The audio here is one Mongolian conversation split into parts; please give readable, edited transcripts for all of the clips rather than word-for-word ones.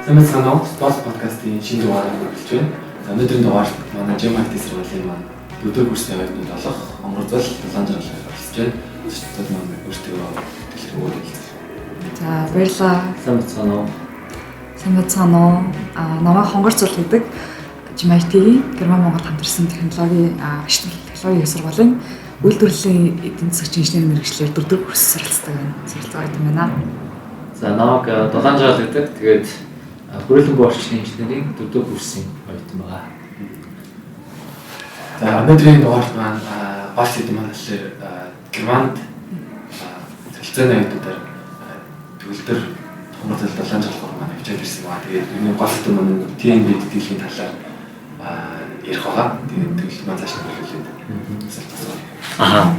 Самцанаа спорт подкастын шинэ дугаарыг хүргэж байна. Өнөөдрийн дугаарт манай Жимайт сургуулийн маань өдөр бүрсэн явдлууд болох онгорзол Ланжрал оролцож байна. Зөвхөн маань өөртөө дэлгэрүүлээ. За баярлалаа. Самцанаа намайг хонгорцол гэдэг Жимайтийн Герман Монгол хамтарсан технологийн ашиглал технологийн сургуулийн үйлдвэрлэлийн эдийн засгийн инженерийн мэргэжлэр 4-р курс суралцдаг байна. За намайг Ланжрал гэдэг. Тэгээд хүрээлэнгүй орчны инженерийн 4-р курсын оюутан байгаа. За өнөөдрийн дугаарт маань бас хэдэн манлаар Германд цэлцэн оюутнуудаар төгөлдөр хонгорцол Ланжрал маань хичээл ирсэн байгаа. Тэгээд энэ гол хэдэн маань TNB дэлхийн талаар ярих байгаа. Тэгээд төгөлд маань цааш нь хөлөөлөд.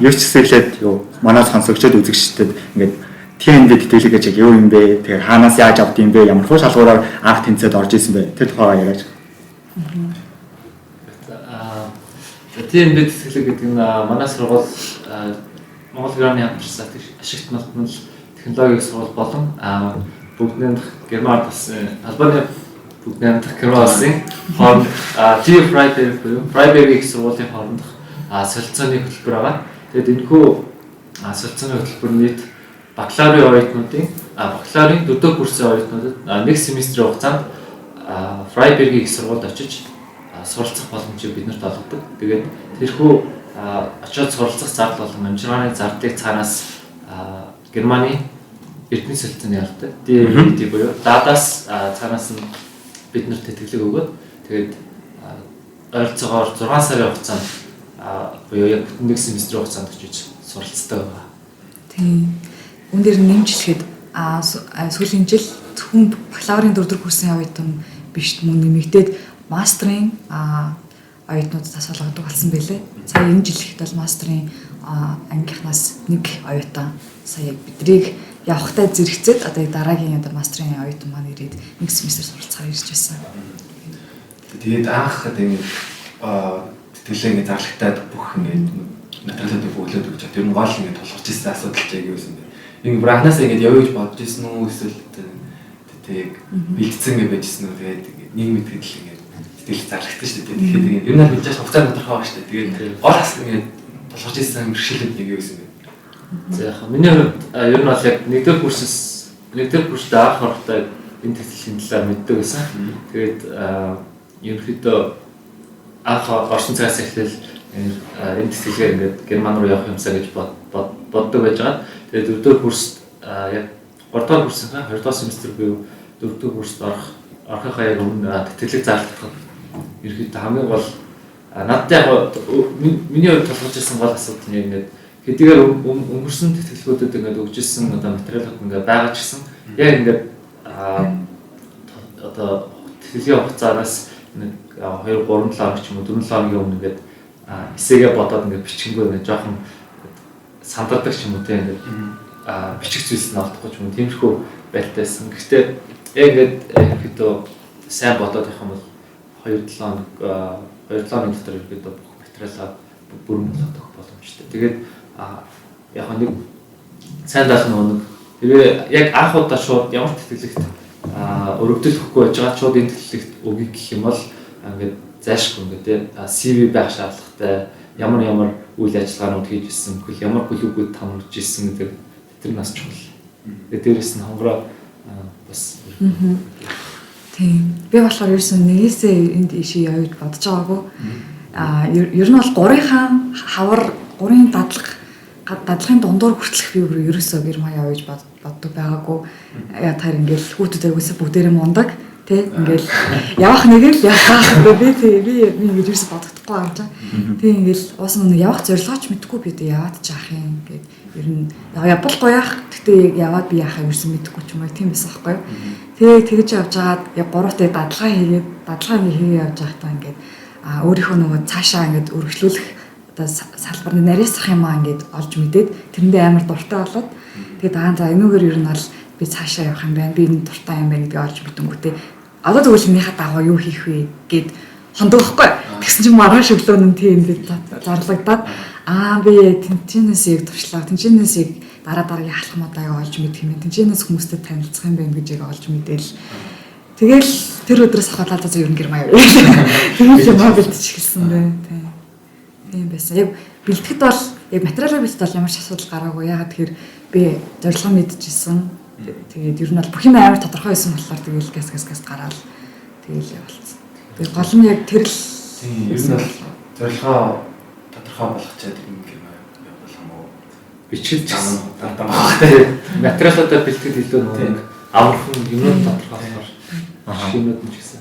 Юу ч хэсэглээд манаас сонсогчдод үзэгчдэд ингээд TNB тэтгэлэг гэж юу юм бэ? Тэгэхээр хаанаас яаж авд юм бэ? Ямар хуу шалгуураар анх тэнцээд орж исэн бэ? Тэр тухайгаа яриач. TNB тэтгэлэг гэдэг нь манай сургууль Монгол гэрээний хамтарсан ашигт малтмал технологийн сургууль болон бүгд Германд болсон Албаны бүгд найрамдах Герман улсын хооронд TU Freiberg сургуулийн хооронд солилцооны хөтөлбөр байгаа. Тэгээд энэхүү солилцооны хөтөлбөр нийт бакалаврын оюутнуудын бакалаврын 4-р курсын оюутнуудад нэг семестрийн хугацаанд Freiberg-ийн их сургуульд очиж суралцах боломжийг биднэрт олгодог. Тэгээд тэрхүү очиод суралцах зардал болон амжиргааны зардлыг цаанаас Германы эрдэнэ солилцооны ярддаг. DED буюу дадаас цаанаас нь биднэрт тэтгэлэг өгөөд тэгээд ойролцоогоор 6 сарын хугацаанд буюу яг нэг семестрийн хугацаанд очиж суралцдаг байгаа. Тийм. Үүн дээр нэмж хэлэхэд сүүлийн жил зөвхөн бакалаврын 4-р курсын оюутан биш мөн нэмэгдээд мастрын оюутнуудад асуулгадаг болсон байлээ. Сая энэ жил ихэд бол мастрын ангийнхнаас нэг оюутан сая яг бидрийг явахтай зэрэгцээд одоо дараагийн мастрын оюутан маань ирээд нэг семестр суралцахаар ирж байсан. Тэгээд анх тэгээд тэтгэлээ ингээд зарлагтаад бүх ингээд материалуудыг бүглөөд өгч тэр нь гол ингээд тулгарч ирсэн асуудал ч яг юу юм бэ? Ингээ бранаас ингэж явъя гэж бодож ирсэн үү эсвэл тэгээд бэлдсэн гэж байжсэн үү тэгээд нийгмийн тэгэл ингэ сэтгэл зарлагтай шүү дээ. Тэгэхээр ер нь бид жааш хугацаа тодорхой байгаа шүү дээ. Тэгээд гол хас ингэ тулгарч ирсэн бэрхшээлүүд нэг юу юм бэ? За яг миний хувьд ер нь бол яг 1-р курст анх орохдоо энэ техникийн талаар мэддэг байсан. Тэгээд ерөнхийдөө анх орсон цагаас эхлээл энэ техникээр ингээд Герман руу явах юмсаа гэж боддог байж байгаа. Тэгээд 4-р курст яг 3-р курсын 2-р семестр буюу 4-р курст орохынхаа яг өмнө тэтгэлэг зарлахад ерөнхийдөө хамгийн гол надад яг миний хувьд тулгарч ирсэн гол асуудал нь ингээд хэдийгээр өнгөрсөн тэтгэлгүүдэд ингээд өгж ирсэн одоо материалууд ингээд байгаа ч гэсэн яг ингээд одоо тэтгэлгийн хугацаанаас нэг 2-3-7 хоног ч юм уу 4-7 хоногийн өмнө ингээд эсээгээ бодоод ингээд бичгэнгүй ингээд жоохон сандардаг ч юм уу тийм ингээд бичих зүйлс нь олдохгүй ч юм уу тиймэрхүү байлтайсан. Гэхдээ яг ингээд ерөөхдөө сайн бодоод явах юм бол 2-7 хоног дотор ерөөхдөө бүх материалаа бүрэн болгох боломжтой. Тэгээд яг нэг сайн даах нэг тэгээ яг анх удаа шууд ямар тэтгэлэгт өргөдөлөхгүй байж байгаа шууд энэ тэтгэлэгт өгье гэх юм бол ингээд зайшгүй ингээд CV байх шаардлагатай ямар үйл ажиллагаанууд хийж ирсэн, ямар бүлэгүүд тамарж ирсэн гэдэг тэр нас чухал. Тэгээд дээрэс нь хонгороо бас тийм. Би болохоор ерөөсөн нэгээсээ энд ишээ явж бодож байгаагүй. Ер нь бол гурийн хавар, гурийн дадлагын дундуур хүртэлх би ерөөсөө Герман явж боддог байгаагүй. Яа таар ингээл хүүхдүүд айгуусаа бүгдээрээ мундаг. Тэ ингээл явах нэг л явах би ингэж ерөөсө бодохдохгүй юм чинь. Тэг ингээл уус нэг явах зорилгооч мэдэхгүй би яваад ч яах юм гээд ер нь явбалгүй яах. Гэтэ яваад би яахаа ерөөсө мэдэхгүй ч юм уу тийм байсан байхгүй. Тэгэж явж байгаад яг 3-т дадлага хийгээд явж байхдаа ингээд өөрийнхөө нөгөө цаашаа ингээд өргөжлүүлэх одоо салбарны нарийсах юм аа ингээд олж мэдээд тэрэндээ амар дуртай болоод тэгээд за энүүгээр ер нь бол би цаашаа явах юм байна. Би энэ дуртай юм байна гэдгийг олж мэдэнгүүтээ одоо тэгвэл энийхээ дагуу юу хийх вэ гэд хондох байхгүй. Тэгсэн чинь маргааш өглөө нь тийм зарлагдаад би тэнцэнээс яг туршлаа. Тэнцэнээс яг дараагийн халахмуудаа олж мэдэх юм. Тэнцэнээс хүмүүстэй танилцах юм байна гэж яг олж мэдээл Тэгэл тэр өдрөөс ахвал за ер нь гэрмаа яваа. Тэгээд юм бэлдэж эхэлсэн дээ. Тийм байсан. Яг бэлтгэд бол яг материалаар бэлтгэд бол ямар ч асуудал гараагүй. Ягаад тэгэхээр би зорилгоо мэдчихсэн. Тэгээд ер нь бол бүх юм амар тодорхой байсан болохоор тэгэл газ гараад тэгэл явуулсан. Тэгээд гол нь яг тэр л тийм ер нь бол зорилгоо тодорхой болгочоод юм явуулах юм уу? Бичиж даа. материалуудаа бэлтгэд илүү нэг амархан юмнууд тодорхойлохоор юмнууд нь ч гэсэн.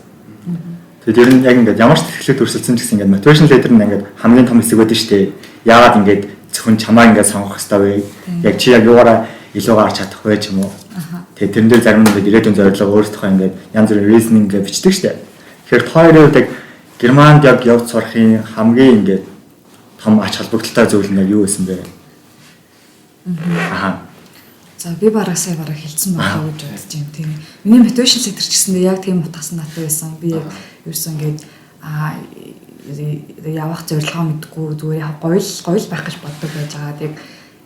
Тэгээд ер нь яг ингээд ямар ч тэтгэлэг төрсөлдсөн ч гэсэн ингээд motivation leader нь ингээд хамгийн том хэсэг байдаг шүү дээ. Яагаад ингээд зөвхөн чамаа ингээд сонгох хэрэгтэй вэ? Яг чи яг юугаараа илүү гарч чадах вэ ч юм уу? Тэгээд тэрэн дээр зарим нь ингээд ирээдүйн зорилго өөрсдөө ингээд янз бүрийн reasoning ингээд бичдэг шүү дээ. Тэгэхээр хоёрын хувьд яг Германд яг явж сурахын хамгийн ингээд том ач холбогдолтой зүйл нь юу байсан бэ? За би сая бараг хэлсэн байгаа гэж бодож юм тийм. Миний motivation leader ч гэсэндээ яг тийм утгасан надад байсан. Би яг ерөөсөн ингээд явах зорилгоо мэдгүй зүгээр яг гоёл байх гэж боддог байж байгаа.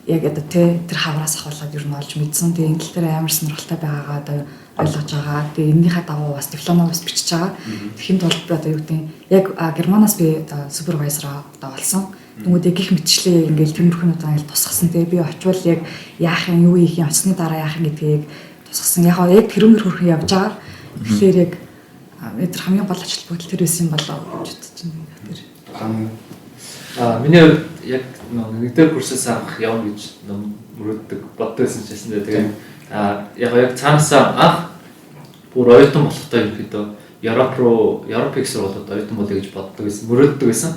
Яг одоо тэр хавраас ахуулаад ер нь олж мэдсэн. Тэгээ энэ тал дээр амар сонирхолтой байгаагаа одоо ойлгож байгаа. Тэгээ энэнийхээ дагуу бас дипломоо бас бичиж байгаа. Тэхийн тулд би одоо юу гэдэг нь яг Германаас би одоо супервайзер одоо болсон. Тэнгүүд яг их мэтчлээ ингээл тэмэрхүүнүүд ангил тусгасан. Тэгээ би очивол яг яах юм юу хийх юм очсны дараа яах юм гэдгийг тусгасан. Яг тэрүүмэр хөрхөн явж байгаа. Тэгэхээр яг тэр хамгийн гол ач холбогдол тэр байсан болоо гэж бодож байна. Миний хувьд яг нэгдүгээр курсээс авах явна гэж мөрөддөг боддогсэн ч гэсэн тэгээд яг цаанаасаа анх бүр оюутан болохдоо ерөөхдөө Европыг сургуулиуд оюутан болъё гэж боддог байсан, мөрөддөг байсан.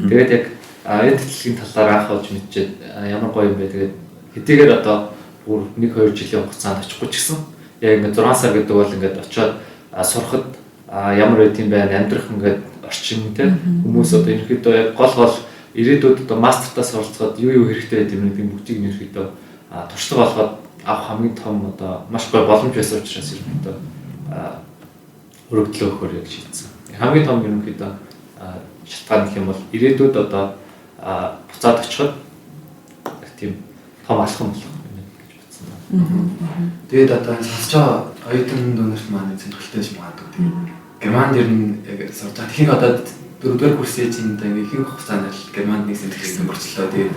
Тэгээд яг энэ тэтгэлийн талаар анх олж мэдчихэд ямар гоё юм бэ. Тэгээд хэдийгээр одоо бүр 1-2 жилийн хугацаанд очихгүй ч гэсэн яг ингээд 6 сар гэдэг бол ингээд очиод сурахад ямар байд юм бэ, амьдрах ингээд орчин те хүмүүс одоо ерөөхдөө яг гол ирээдүйд одоо мастертаас оролцоход юу хэрэгтэй байд юм гэдэг бүгдийг нь ерөөхдөө туршлага олгоод авах хамгийн том одоо маш гоё боломж байсан учраас ерөөхдөө өргөдлөө өгөхөөр яг шийдсэн. Хамгийн том ерөөхдөө шалтгаан гэх юм бол ирээдүйд одоо буцаад очиход тийм том алхам болох юм гэж бодсон байна. Тэгээд одоо сонсож байгаа оюутан дүүнерт маань сонирхолтой байж магадгүй. Тэгээд Германд ер нь яг сурч байгаа. Тэгэхээр одоо 4-р курсын чинь ингээ ихэнх хугацаанд л Германд нэг сэтгэл өнгөрчлөө. Тэгээд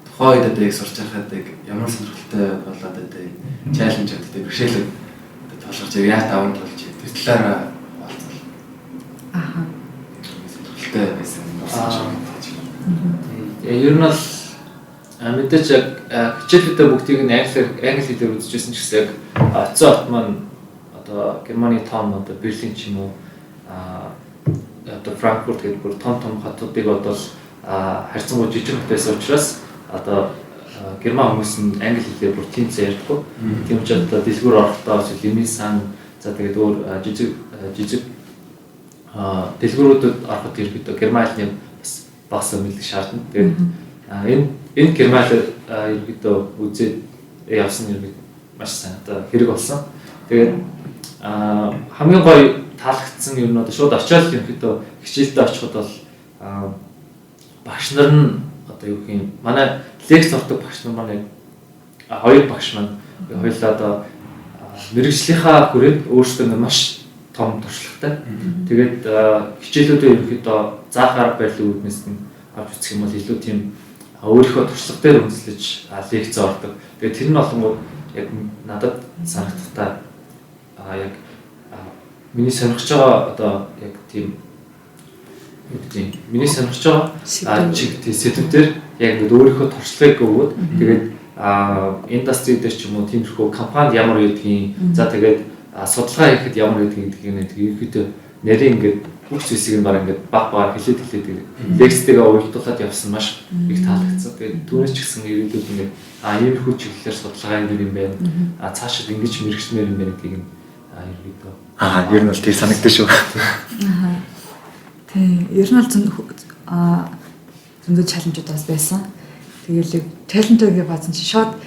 тухайн үед одоо яг сурч байхад яг ямар сонирхолтой болоод одоо чаленж одоо бэрхшээлүүд толгорч яа таван болж тэр талаараа болцол. Сонирхолтой байсан юм байна. Ер нь бол мэдээч яг хичээлүүдээ бүгдийг нь англи хэлээр үзчихсэн ч гэсэн яг оцсон хот маань одоо Германы том одоо Берлин ч юм уу одоо Франкфурт гэдэг бүр том хотуудыг бодвол харьцангуй жижиг хот байсан учраас одоо герман хүмүүс нь англи хэлээр бүр тийм ярьдаггүй. Тийм учраас одоо дэлгүүр орохдоо лимисан за тэгээд өөр жижиг дэлгүүрүүдэд ороход ерөөдөө герман хэлний бас мэддэг шаардна. Тэгээд энэ герман хэл ерөөдөө үзээд явсан юм маш сайн одоо хэрэг болсон. Тэгээд хамгийн гоё таалагдсан юм нь одоо шууд очиод ерөөдөө хичээлдээ очиход бол багш нар нь одоо юу гэх юм манай лекц ордог багш нар маань хоёр багш маань хоёулаа одоо мэрэгжлийнхаа хүрээнд өөрсдөө маш том туршлагатай. Тэгээд хичээлүүдээ ерөөдөө заах арга барилын үүднээс нь авч үзэх юм бол илүү тийм өөрийнхөө туршлага дээр үндэслэж лекц ордог. Тэгээд тэр нь болонгууд яг надад санагдтаа яг миний сонирхож байгаа одоо яг тийм миний сонирхож байгаа сэдвээр яг ингээд өөрийнхөө туршлагыг өгөөд тэгээд индастри дээр ч юм уу тиймэрхүү компанид ямар байдгийг за тэгээд судалгаа хийхэд ямар байдгийг ерөөхдөө нарийн ингээд бүх зүйлсийг нь баг ингээд баг хэлээд лекцтэйгээ уялдуулаад явсан маш их таалагдсан. Тэгээд түүнээс ч гэсэн ирээдүйд ингээд иймэрхүү чиглэлээр судалгаа юм байна. Цаашид ингэж мэрэгчмээр юм байна гэдгийг нь ерөөдөө ер нь бол тийм санагдаж шүү. Тийм. Ер нь бол зөндөө чаленжуудаас байсан. Тэгээл чаленжуудыг баасан чи шууд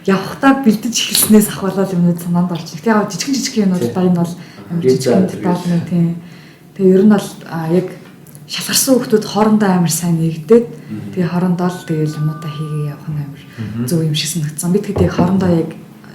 явхдаа бэлдэж эхэлснээс ахвалал юмуд санаанд орж. Тэг яг жижиг юмнуудаа энэ бол амар жижиг деталь нэг тийм. Тэгээ ер нь бол яг шалгарсан хүмүүс хоорондоо амар сайн нэгдээд тэгээ хоорондоо л тэгээл юмудаа хийгээ явах нь амар зөв юм шиг санагдсан. Бид тэгээд хоорондоо яг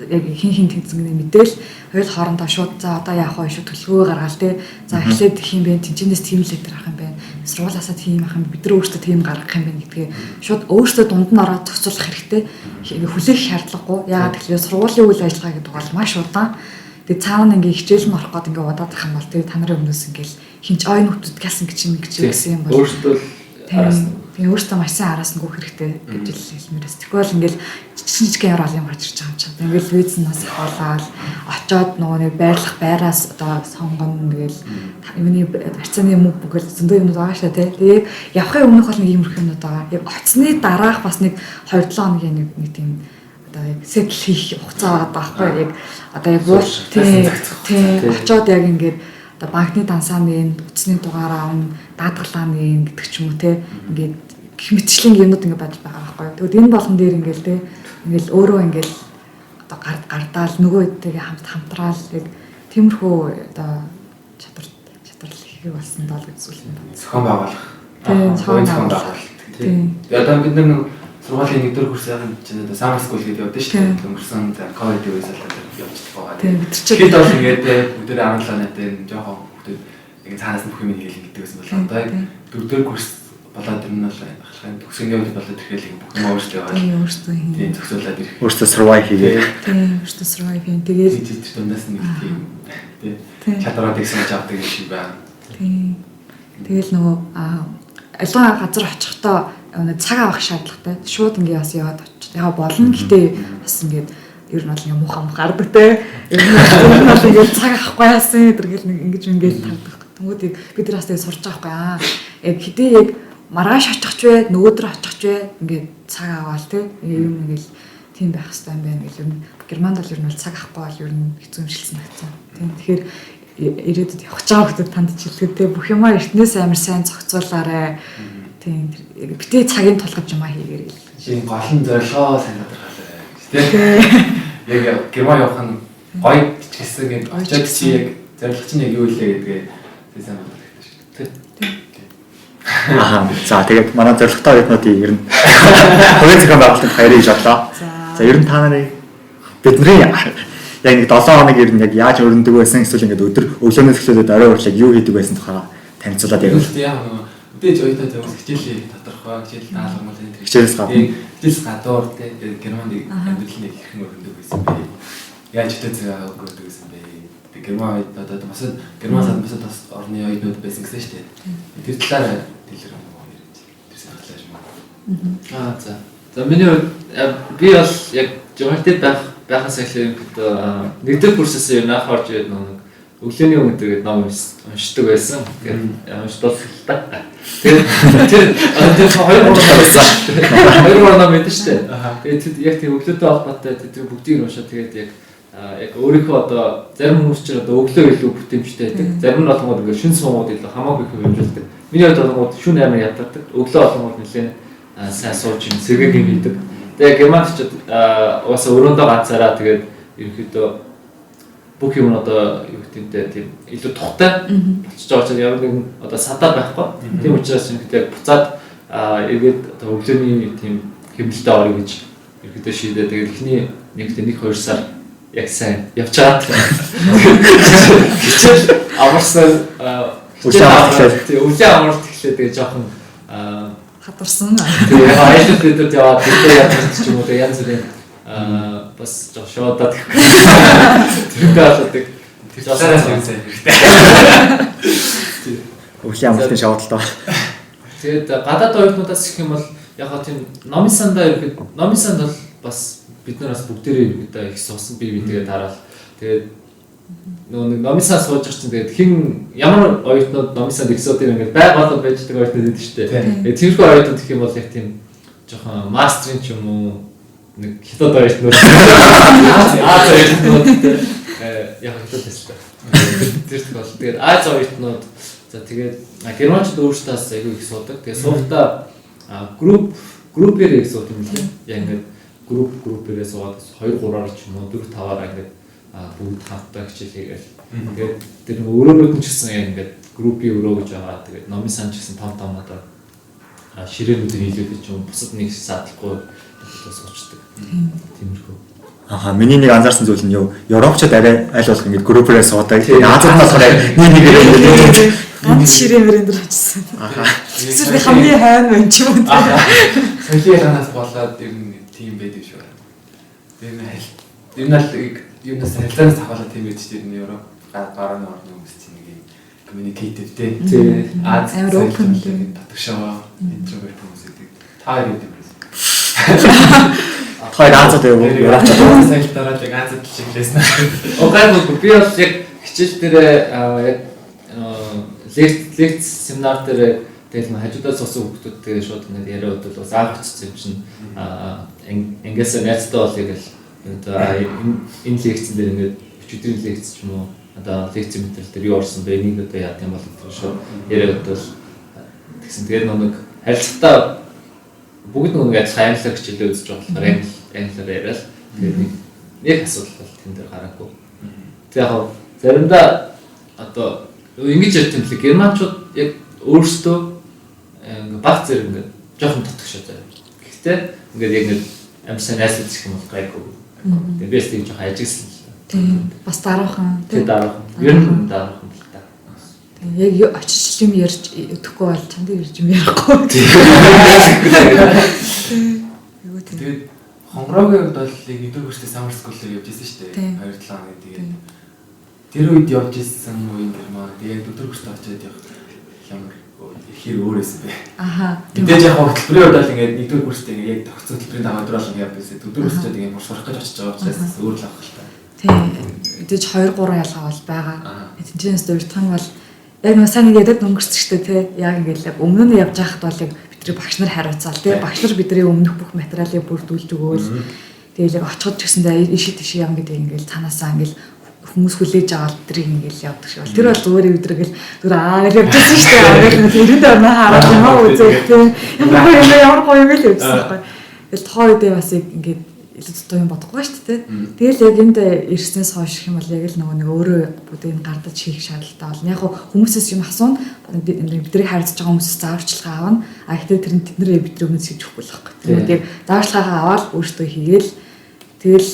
яг хин тэнцэнгийн мэдээл хоёул хоорондоо шууд за одоо яах вэ шууд төлөвлөгөө гаргаал те. За эхлээд хийх юм бэ, тэнцэнээс тийм летер авах юм бэ, сургуулиасаа тийм авах юм, бид нар өөрсдөө тийм гаргах юм бэ гэдгээ шууд өөрсдөө дунд нь ороод зохицуулах хэрэгтэй. Хүлээх шаардлагагүй. Яагаад гэвэл сургуулийн үйл ажиллагаа гэдэг бол маш удаан. Тэгээ цаана ингээ хичээл нь орох гээд ингээ удаад ах юм бол тэгээ та нарын өмнөөс ингээл хинч ой нүхтүүд гэлсэн гэсэн юм бол өөртөө тэгээ өөртөө маш сайн араас нь гүөх хэрэгтэй гэж хэлмээрээс. Тэгвэл ингээл жижиг ямар юм гарч ирж байгаа юм чам. Ингээл визнаас ахуулаад очоод нөгөө нэг байрлах байраас одоо сонгоно тэгэл юуны барьцааны мөнгө бүгэл зөндөө юмнууд байгаа шээ тий. Тэгээ явахын өмнөх бол нэг иймэрхүү юмнууд байгаа. Яг оцсны дараах бас нэг 2-7 хоногийн нэг тийм одоо яг сэтл хийх хугацаа байгаа байхгүй яг одоо яг тий очоод яг ингээд одоо банкны дансаа нээн утасны дугаараа авна даатгалаа нээн гэдэг ч юм уу те ингээд гэх мэтчлийн юмнууд ингээд badж байгаа байхгүй. Тэгвэл энэ болгон дээр ингээд те ингээд өөрөө ингээд одоо гардаал нөгөө хэдтэйгээ хамтраал яг тиймэрхүү одоо чадвар хийх болсон доо гэж зүйл юм байна. Зохион байгуулах. Тийм зохион байгуулалт. Тийм. Одоо бид нэг сургуулийн 1-р курсын чинь одоо summer school гэдэг явдсан шүү дээ. Өнгөрсөн за ковид үеэс л явж байгаа. Тийм. Тэгэхэд бол ингээд бүгдээ 17 наатай жоохон бүгдээ ингээд цаанаас нь бүх юм хийлгэн гэдэг байсан бол одоо 4-р курс болоод ирнэ л ахлахын төгсгөний үед болоод ирэхэл бүх юм өөрсдөө яваад. Тийм өөрсдөө хийнэ. Тийм зөвсөөлөд ирэх. Өөрсдөө survive хийгээд. Тийм өөрсдөө survive хийн. Тэгээд дундаас нэг тийм тийм чадвараа тэгсэн авдаг юм шиг байна. Тийм. Тэгэл нөгөө альва газар очихдоо цаг авах шаардлагатай. Шууд ингээ бас яваад очиж. Яа болно. Гэтэ бас ингээд ер нь бол ингээ муухай гардаг те. Ер нь бол ингээ цаг авахгүй яасан гэдэргээл нэг ингэж ингээд хардаг. Тэнгүүдийг бид нар бас тэгээ сурж байгаа байхгүй. Яг хэдий яг маргааш очих ч вэ, нөгөөдөр очих ч вэ ингээд цаг аваал те. Юм ингээл тийм байх хэрэгтэй юм байна гэж ер нь Германд бол ер нь цаг авахгүй бол ер нь хэцүү юмшилсэн гэсэн. Тийм. Тэгэхээр ирээдүйд явах гэж байгаа хүмүүс танд чилдэг те. Бүх юмаа эртнээс амар сайн зохицуулаарай. Тийм битээ цагийн тулгаж юмаа хийгээрэй. Шинэ гол нь зорилгоо сайн тодорхойлоо гэж тийм. Яг Герман явах нь гоё гэсэн гээд очиж чи яг зорилго чинь яг юу илээ гэдгээ сайн бодох хэрэгтэй шүү дээ. Тийм. Аа. За тэгээд манай зорилготой оюутнуудын ер нь хувийн зохион байгуулалтанд баярыг хийж орлоо. За ер нь та нарын бидний яг нэг 7 хоног ер нь яг яаж өрнөдөг байсан эсвэл ингээд өдөр өглөөнөөс эхлээд орой хүртэл юу хийдэг байсан тухай танилцуулаад ярил. Мэдээж оюутнууд явах хичээлийн тодорхой хичээл даалгавар энэ хичээлээс гадна хичээлээс гадуур тэгээд Германд амьдрал нэг хэрхэн өрнөдөг байсан бэ? Яаж хөтөө зэгээ өгдөг байсан бэ? Тэгээд Герман одоо бас Герман сад бас орны оюутнууд байсан гэсэн шүү дээ. Тэр талаар дэлгэр ярьж тэр санаалаа юм. Аа за. За миний хувьд би бол яг журналист байхаас эхлээд нэгдүгээр курсээс юу нах орж ирээд нэг өглөөний өмнө тэгээд ном уншдаг байсан. Тэгээд уншдаг л та. Тэгээд хоёр ном мэдэн штэ. Тэгээд яг тийм өглөөтэй холбоотой тэр бүгдийг уншаад тэгээд яг өөрийнхөө одоо зарим хүмүүс ч одоо өглөө илүү бүтээмжтэй байдаг. Зарим нь болгоод ингээд шүн сумууд илүү хамаагүй их хэмжүүлдэг. Миний хувьд болгоод шүн амар ядардаг. Өглөө болгоод нэлээд сайн сууж юм сэргийг юм хийдэг. Тэгээд Германд ч уусаа өрөөндөө ганцаараа тэгээд ерөөхдөө бүх юм одоо юу гэмтэй тийм илүү тухтай болчихж байгаа ч ямар нэгэн одоо садаа байхгүй. Тийм учраас ингээд буцаад эргээд одоо өглөөний тийм хэмнэлтэд орё гэж ерөөдөө шийдээ. Тэгээд эхний 1-2 сар яг сайн явчаад хичээл амарсан үгүй амарт эхлэв тэгээд жоохон хатарсан. Тэгээд айлт дээр яваад тэгээд ч юм уу тэгээд янз бүрийн бас жошоодад тэр даалдаг Тэсээрээс юм сайн хэрэгтэй. Өвлийн амралтын шавуултаа. Тэгээд гадаад оюутнуудаас гэх юм бол яг хаа тийм номын сандаа ирэхэд номын санд бол бас бид нараас бүгдээрээ их суусан бие бидэгээ дараал. Тэгээд нөгөө номын санд сууж байгаа чинь тэгээд хин ямар оюутнууд номын санд ихсоо тийм ингээд байгаад байждаг оюутнууд байдаг шүү дээ. Тэгээд тиймэрхүү оюутнууд гэх юм бол яг тийм жоохон мастрын ч юм уу нэг хятад оюутнууд Аз оюутнууд яг хятад тест. Тэр бол тэгээд Аз оюутнууд за тэгээд германчууд өөрсдөө айгүй их суудаг. Тэгээд суухдаа группээр их суудаг юм лээ. Яг ингээд группээрээ суугаад 2-3-аар ч юм уу 4-5-аар ингээд бүгд хамтдаа хичээл хийгээл. Тэгээд тэр өрөөнүүд нь ч гэсэн яг ингээд группийн өрөө гэж байгаа. Тэгээд номын сан ч гэсэн том одоо ширээнүүдийг хийлгэж ч юм бусад нэг садлахгүй сууцдаг. Тиймэрхүү. Миний нэг анзаарсан зүйл нь юу? Европчууд арай аль болох ингэ группээрээ суудаг. Азад нь болохоор нэг ганц ширээмэр энэ очсон. Эсвэл хамгийн хайн мөн ч юм уу. Солиоранаас болоод ер нь тийм байдаг шүү. Энэ юунаас хэлцээс хаваалаа тийм байж тэр нь Европ гарааны орны хүмүүс чинь нэг communicative тий. Амар open татгшаа introvert хүмүүс гэдэг. Та юу гэдэг вэ? Хоёр Азад юу? Европчууд сайлтараад яг Азад чиглэсэн. Окей, би бас яг хичээл дээр яг лекц семинар дээр тэгэл хажуудаас суусан хүмүүстэй шууд нэг яриад бол бас аагчсан юм чинь ингээс найзтай болъё гэл энэ лекцэн дээр ингээд өчигдрийн лекц ч юм уу одоо лекц мэтрэл дээр юу орсон бэ энийг одоо яа гэм бол шууд яриад бол тэгсэн тэгээд нэг харилцагтаа бүгд нэг адилхан англи хичээлээ үзэж байгаа болохоор англиар яриад тэгээд нэг асуудал бол тэн дээр гараагүй. Тэгээд яг заримдаа одоо ингэж ярьт юм л германчууд яг өөрсдөө ингээ баг зэрэг ингээ жоохон татгшаа заяа. Гэхдээ ингээд яг нэг амсаа найслаж гэх юм бол гайгүй. Тэгээд бэс тийм жоохон ажигсан л. Тийм. Бас дараахан. Тэгээд дараахан. Ер нь дараахан л та. Тэгээд яг очиж юм ярьж өдөхгүй бол чанд ярьж юм ярихгүй. Тэгээд хонгорогийн хувьд бол яг өдөр бүртээ summer school-ээр явж ирсэн шүү дээ. 2-7 хоног тэгээд тэр үед явж ирсэн үеийн герман тэгээд өдөр бүртээ очиод явах ямар хэр өөрөөс бэ. Мэдээж яг хөтөлбөрийн хувьд бол ингээд нэгдүгээр бүртээ ингээд яг тогтсон хөтөлбөрийн даваа өдрөөр л явж байсан. Өдөр бүртээ ингээд сурах гэж очиж байгаа учраас өөр л авах л та. Тийм. Мэдээж 2-3 ялгаа бол байгаа. Тэнцэнээс дурдхан бол яг нэг сайн нэг яд өнгөрцөжтэй те яг ингээд өмнө нь явж байхад бол яг бидний багш нар хариуцаал те багш нар бидний өмнөх бүх материалыг бүрдүүлж өгөөл тэгэл яг очиход ч гэсэндээ иши тийш яам гэдэг ингээд цаанаасаа ингээд хүмүүс хүлээж аваад тэрийг ингээл явдаг шиг бол тэр бол зүгээр өдрөгөл зүр гэж явчихсан шүү дээ. Тэрэнд орно хараад юм уу үзээ тийм ямар гоё юм л явчихсан байхгүй. Тэгэл тохоо үедээ бас ингээд илүү тоо юм бодохгүй шүү дээ. Тэгэл яг энд ирснээс хойш юм бол яг л нэг өөрөө бүдийг гардаж хийх шаардлагатай бол яг хүмүүсээс юм асуун бидний харьцаж байгаа хүмүүсээс зааварчилгаа аавна. А ихтэй тэр нь тэднэрээ бидний өмнө хийж өгөхгүй л байхгүй. Тэгээд яг зааварчилгаагаа аваад өөртөө хийгээл тэгэл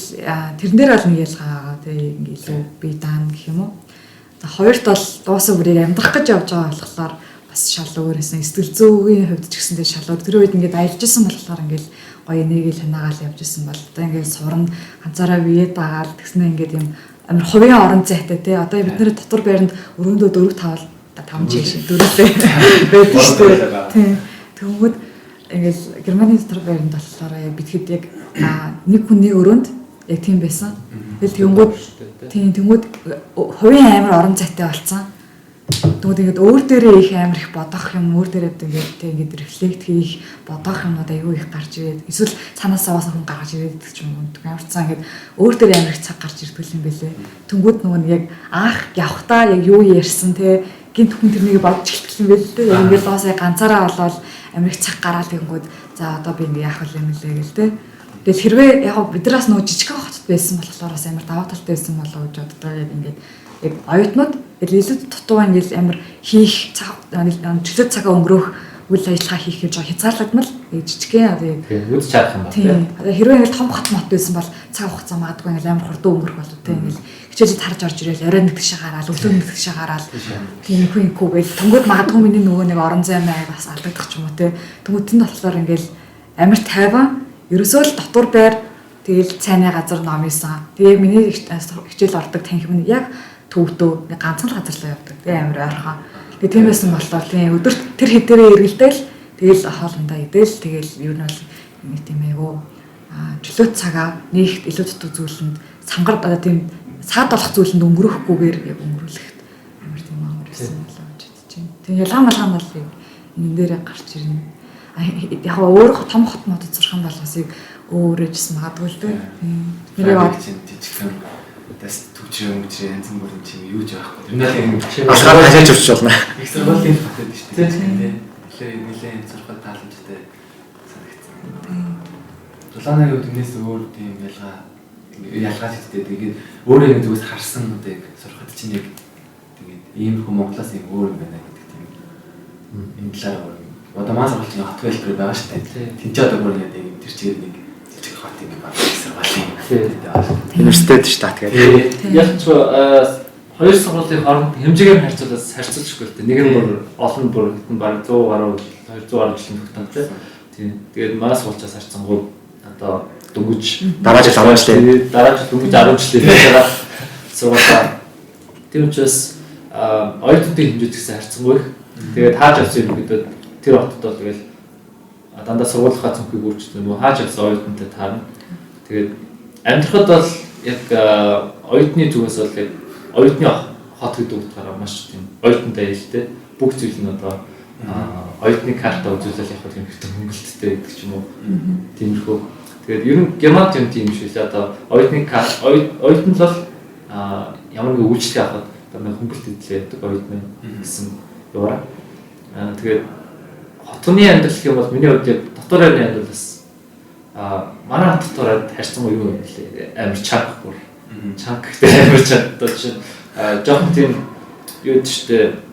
тэрэн дээр бол нэг ялгаа тэгээ илүү бие даана гэх юм уу. За хоёрт бол дуусаа бүрийг амьдрах гэж явж байгаа болохоор бас шал өөрөөсөн сэтгэл зүйн хувьд ч гэсэндээ шал өөр. Тэр үед ингээд аялж исэн болохоор ингээд гоё нэгэл ханаагаал явж исэн бол одоо ингээд сурна ганцаараа бие дагаал тэгснэ ингээд юм амар хувийн орон зайтай тий. Одоо бид нэр дотор байранд өрөөндөө 4-5 жишээ дөрөвтэй байдаг шүү дээ. Тий. Тэгвэл ингээд Германы дотор байранд болохоор яг битгэд яг нэг хүн нэг өрөөнд яг тийм байсан. Тэгэл тэнгууд хувийн амар орон зайтай болсон. Тэгвэл ингээд өөр дээрээ их амар их бодох юм, өөр дээрээ ингээд рефлект хийх, бодох юмнууд аюу их гарч ирээд эсвэл цаанаас аваас хүн гаргаж ирээд гэдэг ч юм уу. Амар цаа ингээд өөр дээрээ амар их цаг гарч ирдэг юм бэлээ. Тэнгууд нөгөө яг анх явхдаа яг юу ярьсан те гинт хүн тэрнийг бодож эхэлдэг юм бэл те. Яг ингээд доосаа ганцаараа болоод амар их цаг гараад тэнгууд за одоо би ингээд яах вэ юм лээ гэл те. Тэгэл хэрвээ яг бидраас нөгөө жижигхэн хотод байсан болохоор бас амар даваа талтай байсан болоо гэж боддоо яг ингээд яг оюутнууд илүү дутуу ингээд амар хийх чөлөө цагаа өнгөрөөх үйл ажиллагаа хийх гэж хязгаарлагдмал жижигхэн одоо яг үз чарах юм байна тийм. Хэрвээ ингээд том хот мот байсан бол цаг хугацаа магадгүй ингээд амар хурдан өнгөрөх болов тийм ингээд хичээлд харж орж ирэл орой нэг тийшээ гараал өглөө нэг тийшээ гараал тийм хүйнхүү гэл тэнгууд магадгүй миний нөгөө нэг орон зай маяг бас алдагдах ч юм уу тийм. Тэнгууд тэнд болохоор ингээд амар тайван ерөөсөө л дотор байр тэгэл цайны газар ном ийсэн. Тэгээ миний хичээл ордог танхим нь яг төвдөө нэг ганцхан газар л явдаг. Тэгээ амар ойрхон. Тэгээ тийм байсан болохоор тийм өдөрт тэр хэдээрээ эргэлдээл тэгэл хоолндоо идэл тэгэл ер нь бол нэг тийм айгу чөлөөт цагаа нийгт илүү дутуу зүйлэнд самгар тийм саад болох зүйлэнд өнгөрөөхгүйгээр яг өнгөрүүлэхэд амар тийм амар байсан болоо гэж бодож байна. Тэгээ ялгаан бол энэ дээрээ гарч ирнэ. Яг өөр том хот модод зурхан болгосыг өөрөөжс магадгүй л дээ. Нэрээ бод чинь жижигхэн дэс түвчрэн янз бүрийн чим юу ч байхгүй. Тэр нь асгаар хажиж авч болно. Их сургуулийн батад шүү дээ. Тэгэхээр нэлээд зурхад тааламжтай санагдсан. Дулааныг үднээс өөр тийм ялгаа хийдэг. Тэгээд өөрөө нэг зүгээс харсан одоо яг сурхад чинь яг тэгээд ийм хүмүүс Монголоос ийм өөр юм байна гэдэг тийм энэ талаар одоо маань сургуулийн хот хэлбэр байгаа шүү дээ. Тинч одоо бүр яг тэр чигээр нэг жижиг хот юм байна. Сургуулийн Университет ш та тэгээд. Яг ч хоёр сургуулийн хооронд хэмжээгээр харьцуулж өгөх гэдэг. Нэг нь бүр олон бүр хитэн баг 100 гаруй 200 гаруй жилийн тогтмол тийм. Тэгээд манай сургуульчаас харьцангуй одоо дөнгөж Дараа жил 10 жилээ. Дараа жил дөнгөж 10 жилээ байгаад сургуулаа. Тийм учраас оюутнуудын хэмжээ гэсэн харьцангуй их. Тэгээд хааж авсан юм гэдэг тэр хотод бол тэгэл дандаа сургуулийнхаа цонхыг өөрчилсөн нөгөө хааж авсан оюутнуудад таарна. Тэгээд амьдрахад бол яг оюутны зүгээс бол яг оюутны хот гэдэг утгаараа маш тийм оюутантай ээлтэй бүх зүйл нь одоо оюутны карта үзүүлэл явах юм хэрэгтэй хөнгөлөлттэй гэдэг ч юм уу. Тиймэрхүү. Тэгээд ер нь Германд юм тийм шүү дээ. Одоо оюутны оюутан л ямар нэг үйлчлэг авахад дандаа хөнгөлөлт идэлээ гэдэг оюутны гэсэн яваа. Тэгээд хотны амьдрал гэх юм бол миний хувьд яг дотор байрны амьдрал бас манай дотор харьцангуй юу юм бэ? Амар чанга бүр. Чанга гэдэг амар чанга чинь жоохон тийм юу ч гэдэг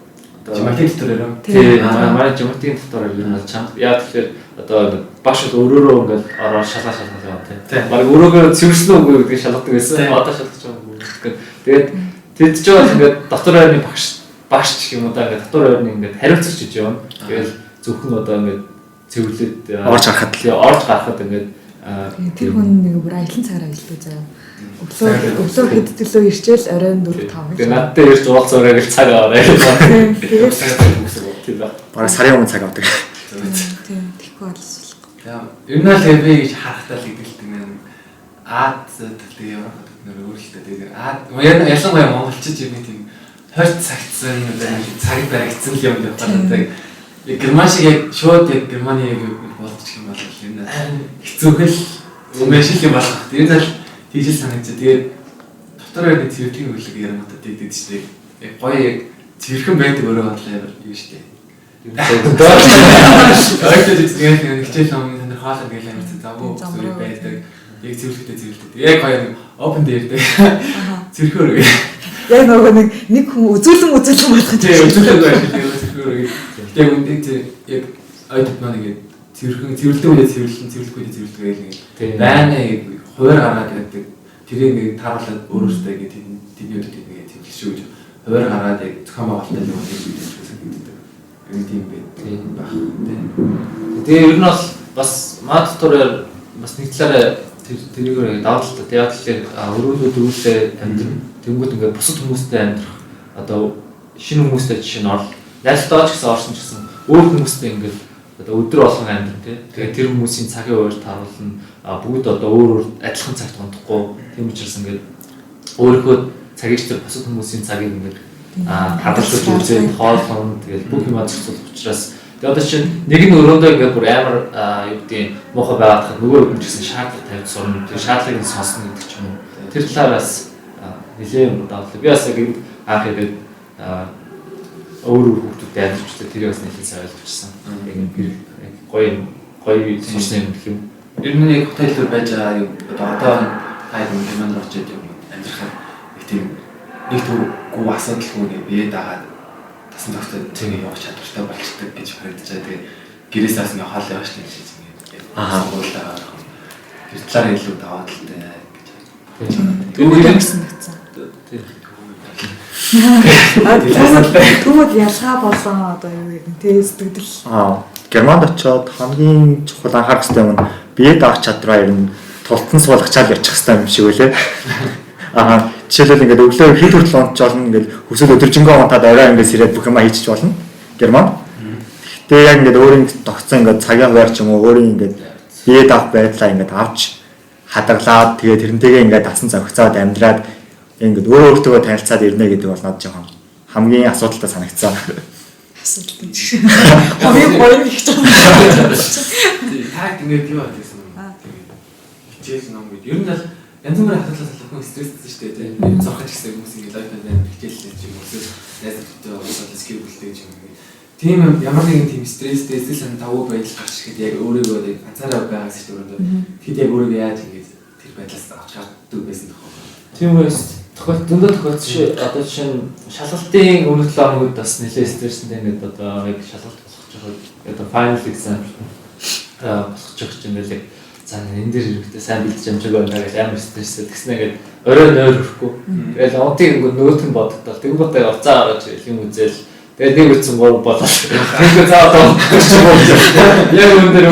Жиматик дотор яруу. Тийм манай жиматик дотор ер нь чанга. Яа тэгэхээр одоо багш өөрөөрөө ингээд ороо шалгаа яваа тийм. Бараг өөрөөгөө цэвэрсэн үгүй гэдэг шалгадаг байсан. Одоо шалгаж байгаа юм. Тэгээд тэд ч бол ингээд дотор байрны багш гэх юм уу да ингээд дотор байрны ингээд хариуцагч гэж явна. Тэгээд зөвхөн одоо ингээд цэвэрлээд орж гарахад ингээд тэр хүн нэг бүр аялын цагаар ажилладаг заяа. Өглөө хэд төлөө ирчээл оройн 4 5. Тэгээд надтай ирж уулзаарай гэж цаг аваарай. Тэгээд Бараг сарын өмнө цаг авдаг. Тийм тэгэхгүй болсон. Ер нь л би гэж харахтаа л игэлдэг нэ. Тэгээд яваад нөр өөрөлтөө тэгээд ялангуяа монголчууд юм тийм хойд цагтсан цаг баригдсан л юм байна. Яг герман шиг яг шууд яг германы яг болчих юм бол энэ хэцүүхэл өмшил юм болох. Тэгээд л тийжэл санагдчих. Тэгээд дотор яг цэвэрхэн үйлэг ярангуудад дийдэг шүү дээ. Яг гоё яг цэвэрхэн байдаг өөрөө бодлоо юу шүү дээ. Ойртож тэгээд хичээл номын тань хаалт гэж амьд завгүй зүйл байдаг. Яг цэвэрлэхтэй цэвэрлэдэг. Яг гоё open дээр цэвэрхөөр. Яг нөгөө нэг хүн үзүүлэн болох тийм үзүүлэн цэвэрхөөр. Яг үнэндээ яг ойртод маань ингэ цэвэрлдэг үедээ цэвэрлэхгүй үедээ цэвэрлдэг гэх юм. Байна хуваар гаргаад байдаг. Тэрийг нэг тааруулаад өөрөөсөө ингэ тэдний өдөд ингэ цэвэрлэшгүй гэж хуваар гаргаад яг зохион байгуулалттай юм хийж санагддаг. Юм тийм байх. Тэгээ ер нь бол бас мад дотор бас нэг талаараа тэрийг давталтай яг л өрөөнүүд өвлөө амьдрын тэнгууд ингээд бусад хүмүүстэй амьдрах одоо шинэ хүмүүстэй жишээ нь орол найзтайч гэсэн орсон ч гэсэн өөр хүмүүстэй ингээд одоо өдөр болгон амьдрын тий. Тэгээд тэр хүмүүсийн цагийн хуваарь тааруулна бүгд одоо өөр адилхан цагт хондохгүй тийм учраас ингээд өөрийнхөө цагийг ч бусад хүмүүсийн цагийг ингээд хадгалж үзээд хооллон тэгээд бүх юм зохицуулах учраас тэгээд одоо чинь нэг нь өрөөндөө ингээд бүр амар юу гэдэг муухай байгаад хад нөгөө хүн ч гэсэн шаардлага тавьж сурна. Тэгээд шаардлагыг нь сонсно гэдэг ч юм уу. Тэр талаараас нэлээд давлаа. Би бас яг анх ингээд өөр хүмүүстэй амьдчилээ тэрийг бас нэлээд сайн ойлгочихсон. Яг энэ гоё сонсон юм гэх юм. Ер нь яг хотелд байж байгаа одоо хайр юмнаар очиж амьдрахад их тийм нэг төргүү асуудалгүй бие дагаад тасан тогтоод цэгийг явах чадвартай болчихдог гэж харагдчихаа. Тэгээ гэрээс аас ингээ хоол явах гэж ингээд уулаа гэр талаар илүү даваад л тээ гэж. Түүгээр гэсэн. Түүд ялгаа болон одоо юу гэдэг нь сэтгэл. Германд очиод хамгийн чухал анхаарах хэрэгтэй юм нь бие даах чадвараа ер нь тултан суулгачаал явчих хэрэгтэй юм шиг үлээ. Жишээлбэл ингээд өглөө хэд хүртэл унтж болно ингээд хүсэл өдөржингөө унтаад орой ингээд сэрээд бүх юм хийчих болно. Германд. Тэгээ яг ингээд өөрийн тогтсон ингээд цагийн хуваар ч юм уу өөрийн ингээд бие даах байдлаа ингээд авч хадгалаад тэгээ тэрнтэйгээ ингээд дасан зохицоод амьдраад ингээд өөрөө өөртөө танилцаад ирнэ гэдэг бол надад жоохон хамгийн асуудалтай санагцсан. Асуудалтай чинь. Хамгийн гоё их ч юм. Таг ингээд юу байсан юм. Хичээл ном гэдэг. Ер нь л янз бүрийн асуудлаас охин стресстэй шүү дээ. Зурхаж гэсэн хүмүүс ингээд лайфтай хичээллээ ч юм уу. Найзтай уулзаад скил бүлтэй ч юм уу. Тийм ямар нэгэн тийм стресстэй эсвэл тавуу байдал гарч ирэхэд яг өөрийгөө яг ганцаараа байгаас ч өөрөндөө тэгэд яг өөрийгөө яаж ингэж тэр байдлаас авч чаддаг байсан тохиол. Тийм үст зөндөө тохиолдсон одоо жишээ нь шалгалтын өмнөх 7 хоногуд бас нэлээд стресстэй ингээд одоо яг шалгалт болох жахад одоо final exam болох жах чинь нэлээд За энэ дээр хэрэгтэй сайн бэлдэж амжаагүй байна гэж амар стресстэй тэгснэ ингээд орой нойр өрөхгүй. Тэгэл онтыг ингээд нөгөөт нь боддоо. Тэнгуүтэй уцаа гаргаж юм үзэл. Тэгээд нэг үтсэн гол болоо. Тэнгуү заадаг. Яг өндөр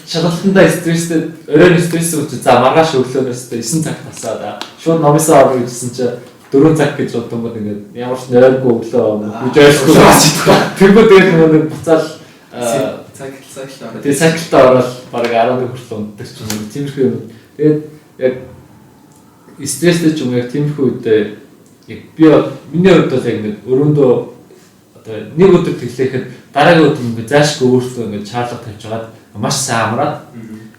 шалгалтандаа стресстэй оройн стресс үүсэж за маргааш өглөөнөөс 9 цагт тасаад шууд номисоо авах гэсэн чинь 4 цаг гэж бодсон bod ингээд ямар ч нойргүй өглөө үж ойлгохгүй. Тэнгуү тэгээд нэг буцаал тэгээд сайклтаа ороод бараг 11 хүртэл унтдаг ч юм уу. Тиймэрхүү юм. Тэгээд яг стресстэй ч юм яг тиймэрхүү үедээ яг би миний хувьд бол яг ингээд өрөөндөө одоо нэг өдөр тэглэхэд дараагийн өдөр ингээд заашгүй өөртөө ингээд чарлага тавьж хагаад маш сайн амраад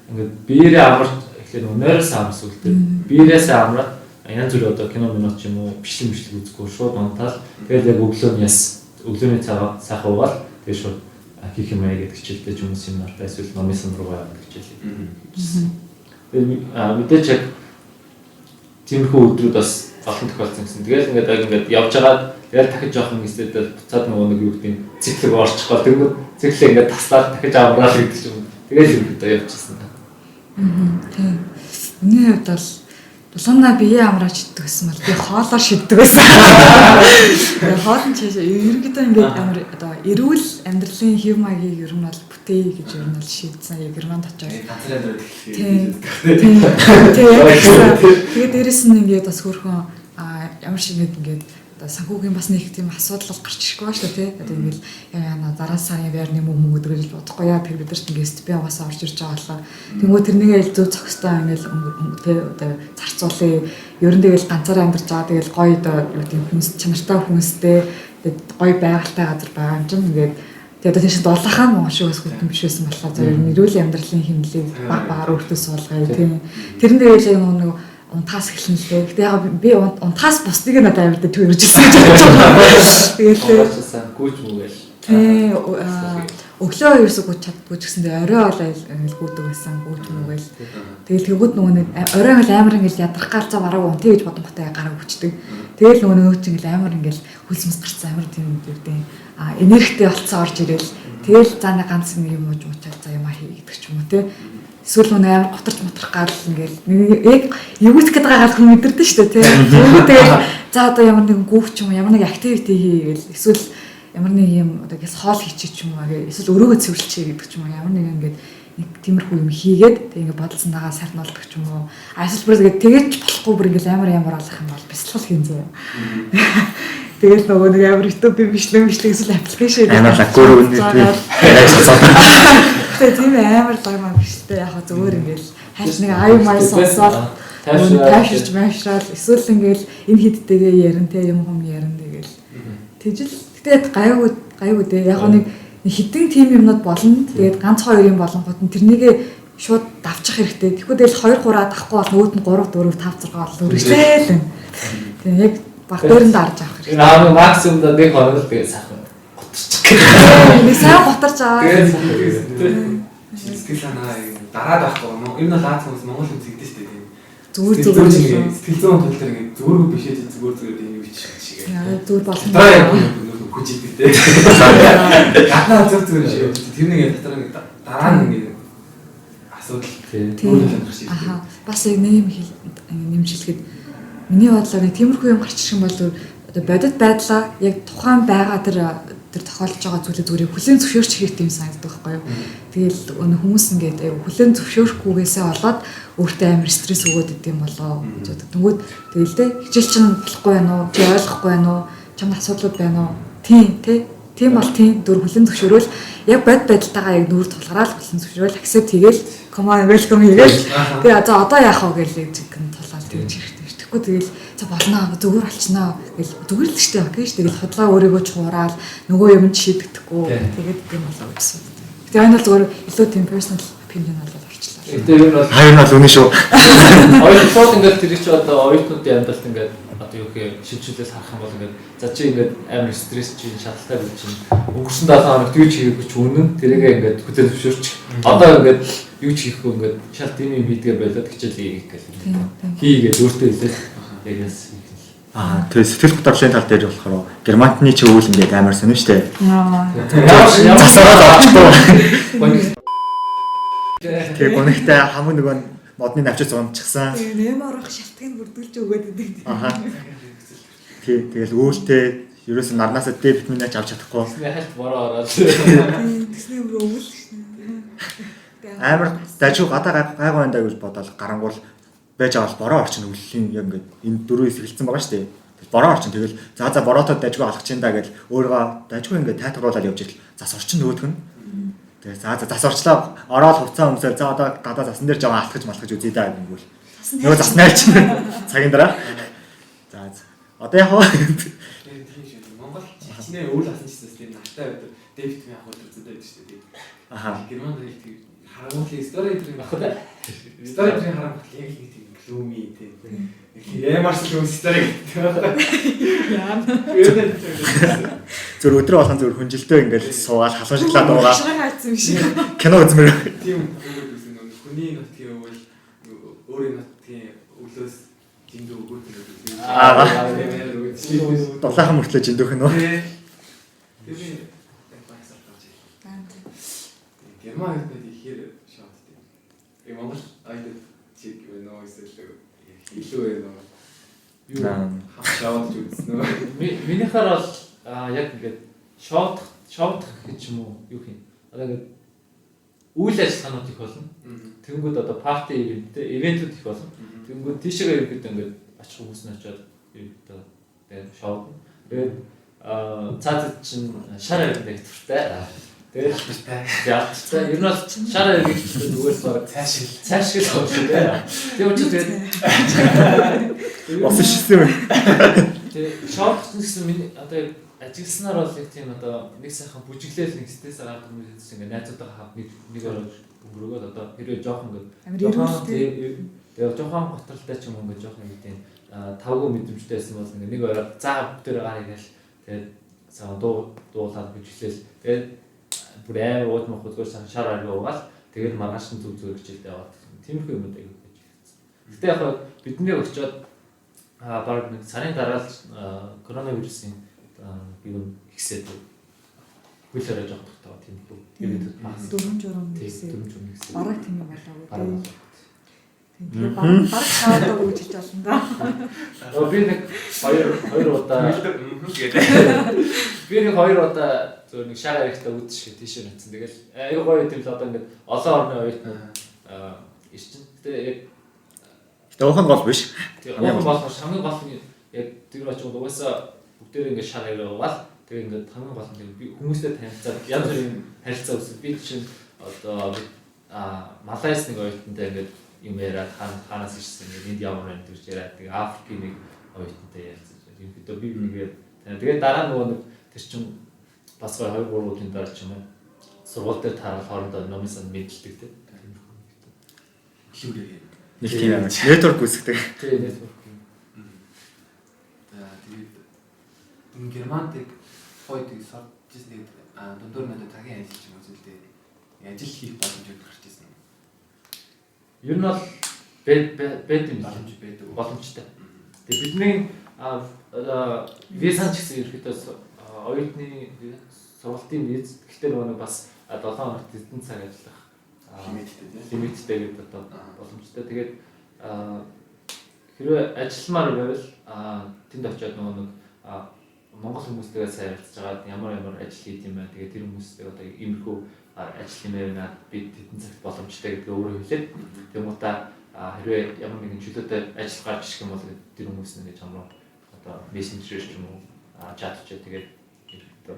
ингээд биеэрээ амарч эхлээд нойроос амарс үлдээ. Биеэрээс амраад янз бүрийн одоо кино минут ч юм уу бичлэг үзэхгүй шууд унтаал. Тэгээд яг өглөөний цагаа сайхан уугаад тэгээд шууд хийх юм аа гэдэг хичээлдээ ч хүмүүс юм нартай эсвэл номын сан руугаа хичээлээ. Тэгээд мэдээч яг тиймэрхүү өдрүүд бас олон тохиолдсон гэсэн. Тэгээд ингээд явж байгаа яг дахиж жоох юм эсвэл буцаад нөгөө нэг юу гэдэг циклэг орчихгоо тэгвэл циклээ ингээд таслаад дахиж амраал гэдэг юм. Тэгээд юм одоо явчихсан. Тийм. Миний хувьд бол Тулгана бие амраач иддэг гэсэн бол би хоолоор шиддэг байсан. Хоол нь чаашаа ерөнхийдөө ингээд амар одоо эрүүл амьдралын хэв маягийг ер нь бол бүтээе гэж ер нь бол шийдсэн. Яг Германд очоод. Тэгээд дээрэс нь ингээд бас хөрхөн ямар шиг ингээд одоо санхүүгийн бас нэг тийм асуудал гарч ирэхгүй ба шүү дээ. Одоо ингээд яана дараа сарын байрны мөнгө өдрөж бодохгүй яа тэр бид нарт ингээд би угаасаа орж ирж байгаа болоо. Тэнгүү тэрнийг зөв зохистой ингээд тэ одоо зарцуулъя. Ер нь тэгэл ганцаараа амьдарч байгаа. Тэгэл гоё одоо юу тийм хүнс чанартай хүнстэй гоё байгальтай газар байгаа юм чинь ингээд тэгээд одоо тийш дулаахан Монгол шиг бас хөтөн биш байсан болохоор за ер нь эрүүл амьдралын хэмнэлийг баг багаар өөртөө суулгая тийм. Тэрэн дээр яг нэг унтаас эхэлнэ лээ. Гэтэ яг би унтаас бусдыг надад амьд төөрж ирсэн гэж бодож байгаа. Тэгээд гүйж мүгээл. Тий өглөө ерөөсөө гүйж чаддгүй ч гэсэн орой бол ингээл гүйдэг байсан гүйж мүгээл. Тэгэл тэгвэл нөгөө нэг орой ингээл амар ингээл ядрах галзаа бараг унтъя гэж бодонготой гараа хүчдэг. Тэгэл нөгөө чинь ингээл амар ингээл хөлсмөс гарцсан амар тийм юм дээ. Энергитэй болцсон орж ирэл. Тэгэл за нэг ганц нэг юм ууж муучаад за юм хий гэдэг ч юм уу тий. Эсвэл нөгөө амар готарч моторх гал ингээл яг юугт гэдэг гал хүн мэдэрдэн шүү дээ тий. Тэгээд за одоо ямар нэгэн гүүх ч юм ямар нэг активити хийгээл эсвэл ямар нэг юм одоо гэс хоол хийчих ч юм уу эсвэл өрөөгөө цэвэрлчихье гэдэг ч юм уу ямар нэг ингээд нэг тиймэрхүү юм хийгээд тэг ингээд бодолсондагаа сарнуулдаг ч юм уу эсвэл бүр тэгээд болохгүй бүр ингээд ямар олох юм бол бясалгал хийн зөө. Тэгэл нөгөө нэг амар YouTube бичлэг эсвэл аппликейшн амар лаггуур үнэтэй тийм амар лагмаа биштэй яг зөвөр ингээд хайш нэг аюумай сонсоод тайширч маашраал эсвэл ингээд энэ хидтэйгээ ярин те юм ярин тэгэл тэгжэл тэгээд гайгүй дээ яг нэг хитэн тим юмнууд болно тэгээд ганц хоёр юм болонгууд нь тэрнийгээ шууд давчих хэрэгтэй тэгэхгүй тэгэл 2 3 давхгүй бол нөгөөд нь 3 4 5 6 бол үргэлжлээл байна тэгээд яг баг дөрөнд дарж авах хэрэгтэй наа максимум да нэг хоног тэгээд сайхан готчих нэг сайн готарч аваа сэтгэл санаа дараад байхгүй юм. Энэ бол Аз хүмүүс Монгол үзэгдэж шүү дээ. Зүгээр сэтгэл зүйн тул дээр ингэ зүгээр биш ээ зүгээр юм биш шиг. Яа зүгээр болно. Хүч идэг дээ. Гаднаа зүгээр шиг. Тэр нэг дараа нэг асуудал тийм. Аха. Бас яг нэмшилгээд миний бодлоор нэг тиймэрхүү юм гарч ирэх юм бол одоо бодит байдлаа яг тухайн байгаа тэр тохиолдож байгаа зүйлээ зүгээр хүлээн зөвшөөрч хийх юм санагддаг байхгүй юу. Тэгэл хүмүүс ингээд хүлээн зөвшөөрөхгүйгээсээ болоод өөртөө амар стресс өгөөд идэм болоо гэж боддог. Тэгвэл тэгэл тэ хичээл чинь болохгүй байна уу? Чи ойлгохгүй байна уу? Чамд асуудлууд байна уу? Тийм бол тийм дөр хүлээн зөвшөөрөл яг бод байдалтайгаа яг нүүр тулгараад хүлээн зөвшөөрөл accept хийгээл come on welcome хийгээл тэгээ за одоо яах вэ гэж тулаад тэгж хэрэгтэй шүү. Тэгэхгүй тэгэл за болно зүгээр болчихноо гэл зүгээр л штэ окей ш тэгэл худлаа өөрийгөө чуураал нөгөө юм шийдэгдэхгүй тэгээд юм болоо гэсэн. Тэгээ энэ бол зүгээр илүү тийм personal opinion болоод орчлоо. Тэгээ энэ бол хайр нь бол үнэ шүү. Оюутнууд ингээд тэр чинь одоо оюутнуудын амьдралд ингээд одоо юу гэх шилжүүлээс харах юм бол ингээд за чи ингээд амар стресс чинь шалтгаалтай гэж чинь өнгөрсөн 7 хоногт юу ч хийгээгүй ч үнэн тэрийгээ ингээд хүлээн зөвшөөрч одоо ингээд юу ч хийхгүй ингээд шал тийм юм хийдгээ болоод хичээлээ хийх гэх юм. Хийгээд өөртөө хэлээд яг яс. Тэгээ сэтгэл хөдлөлийн тал дээр болохоор Германтны ч өвөл ингээд амар сонирн штэ. Ямар Засараад авчихгүй. Тэгээ гонигтай хамаг нөгөө модны навчиж зунчихсан. Тэгээ Неймар ах шалтгаан бүрдүүлж өгөөд идэг. Аха. Тэгэл үүлтэй ерөөс нь нарнаасаа дэ витаминаач авч чадахгүй. Тэсний хальт бороо ороод. Тэсний өөр өвөл шнэ. Амар дажиг гадаа гайгүй байна гэж бодоод гарангуул байж байгаа бол бороо орчин өвлөлийн яг ингээд энэ дөрвөөс эхэлсэн байгаа шүү дээ. Бороо орчин тэгэл за бороотоо дажиг алгах чинь да гэж өөрөө дажиг ингээд тайтгаруулаад явж ирэл зас орчин нөгөөх нь. Тэгээ зас орчлоо ороод хувцас өмсөөл за одоо гадаа засан дээр жоо алхаж малхаж үзье даа гэнгүүл. Нөгөө зас найрч цагийн дараа. За одоо яг тийм шүү. Монгол чичнээ өвөл асан чичнээс тийм нартай байдаг. Дэвид яг хол үзээд байдаг шүү дээ. аха. Германд хэлдэг харамтлын стори гэдэг баг да. Стори гэдэг харамтлын яг нэг тийм глүүми тийм. Ямарс л стори гэдэг. Яа. Зөв өдрөө болгон зөв хүнжилтөө ингээл суугаад халуун шоколад уугаад Шараа хайцсан шиг. кино үзмээр. Тийм хүний нутгийн өвөл өөрийн нутгийн өвлөөс зиндүү өгөөд гэдэг. Дулаахан мөртлөө жиндөх нь үү? Тэр яг байсаар гарч ирлээ. Герман хэлбэд ихээр шот тийм. Монгол айдаг чиг вэ нөө эсвэл илүү вэ нөө. Юу хавшаад үзсэн үү? Минийхаар бол яг ингээд шоудах гэж юм уу юу юм. Одоо ингээд үйл ажиллагаанууд их болно. Тэнгүүд одоо парти ивентүүд их болно. Тэнгүүд тийшээгээ ирэхэд ингээд очих хүмүүс нь очиод одоо тэгээд шоудна. Тэгээд цаазад чинь шар авдаг дуртай. Тэгээд яалттай. Ер нь бол шар авдаг гэдэг зүгээс баг цааш гэж байна шүү дээ. Тэгээд учраас тэгээд Ус шишсэн юм. тэгээд шоудах гэсэн миний одоо ажилласнаар бол яг тийм одоо нэг сайхан бүжиглэл нэг стресс аваад хүмүүс ингэ найзуудаа хав нэг ороод өнгөрөөгөөд одоо хэрвээ жоохон ингэ тэгээд жоохон готролтой ч юм уу ингэ жоохон ингэ тийм тавгүй мэдрэмжтэйсэн бол ингэ нэг ороод заа бүтээр гараа гээл тэгээд цаа дуулаад бүжиглэл тэгээд бүр амар ууд мах үзгээр шар арга уугаал тэгээд маргааш нь зүг хичээлдээ яваад тиймэрхүү юмуд аяг гэж хэлсэн. Гэтэ яг бидний очиод баг нэг сарын дараа л коронавирусын бивэн ихсээд хөлөөрөө жоох тоо тийм үү. Ивэнтэд бас Дөрөв журам гэсэн. Бараг тийм юм болоо үү. Тийм бараг шаадаг үжилж болно да. Би нэг хоёр удаа би нэг хоёр удаа зөв нэг шар харихтаа үдшиг тийшээ натсан. Тэгэл аюу гоё тийм л одоо ингээд олон орны оюут ирчин. Гэтэ яг Уухан гол биш. хамгийн гол хамгийн гол нь яг тэр очиж угаасаа бүгдээр ингээд шар хараагаал тэгээ ингээд хамгийн гол нь би хүмүүстэй танилцаад янз бүрийн харилцаа үүсгэж би чинь одоо Малайз нэг оюутантай ингээд юм яриад хаанаас ирсэн ингээд энд ямар байна гэж яриад тэгээ Африкийн нэг оюутантай ярьсан. Тийм бид би нэгээд тэгээ дараа нөгөө нэг тэр чинь бас 2-3 удаа дараа ч юм уу сургууль дээр таарал хоорондоо номын сан мэдэлдэг тийм. Хилүүрээ. Нэг тийм амар. Нэтворк үүсгдэг. Тийм нэтворк. Тэгээд Германд хойд сорж ирсэн дундуур надад цагийн ажил ч юм уу зүйлдээ ажил хийх боломжууд гарч ирсэн. Ер нь бол бед юм Боломж байдаг. боломжтой. Тэгээ бидний визан ч гэсэн ерөөхдөө оюутны сургалтын виз гэхдээ нөгөө бас 7 хоног эзэн цаг ажиллах лимиттэй гэдэг одоо боломжтой. Тэгээд хэрвээ ажилламаар байвал тэнд очиод нөгөө нэг Монгол хүмүүстэйгээ сайн харилцаж байгаа ямар ажил хийх юм бэ? Тэгээд тэр хүмүүстэй одоо иймэрхүү ажил хэмээнэ бид тэдэн цагт боломжтой гэдгээ өөрөө хэлээд тэгмээ хэрвээ ямар нэгэн чөлөөтэй ажил гарч ирэх юм бол тэр хүмүүс нэг чамруу одоо мессенжер ч юм уу чат ч тэгээд одоо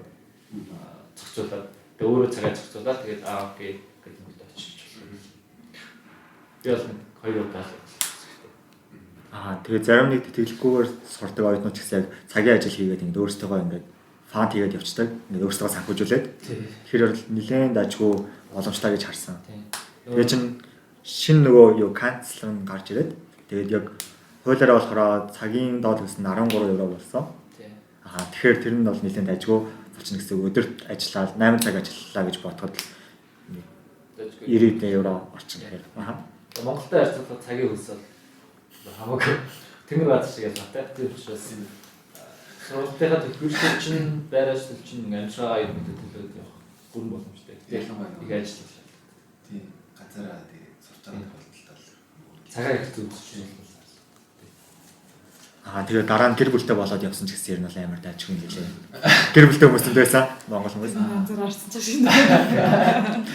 зохицуулаад тэгээд өөрөө цагаа зохицуулаад тэгээд окей гэдэг юм очиж болно. Би бол хоёр удаа Тэгээ зарим нэг тэтгэлгүйгээр сурдаг оюутнууд ч гэсэн яг цагийн ажил хийгээд ингэ өөрсдөө ингээд фанд хийгээд явцдаг. Ингээд өөрсдөө санхүүжүүлээд. Тэгэхээр бол нэлээд дажгүй боломжтой гэж харсан. Тэгээ чин шин нөгөө юу канцлер нь гарч ирээд тэгээд яг хуулиараа болохоор цагийн доод гэсэн 13 евро болсон. Тэгэхээр тэр нь бол нэлээд дажгүй болчихно гэсэн өдөрт ажиллаад 8 цаг ажиллалаа гэж бодоход 90 евро орчин тэгэхээр. Монголтой харьцуулбал цагийн хөлс бол хамаагүй тэнгэр газар шиг ялгаатай. Тэр учраас сургалтынхаа төлөвлөлт чинь байраас чинь амжиргаа юм төлөвлөд явах бүрэн боломжтой. Ялангуяа их ажиллах. Тийм. ганцаараа тэгээд сурч байгаа тохиолдолд цагаа их зүгтсэн юм. Тэгээ дараа нь гэр бүлтэй болоод явсан ч гэсэн ер нь бол амар дайчгүй юм лээ. Гэр бүлтэй хүмүүстэй байсан Монгол хүмүүс. Ганцаар арсан ч шиг.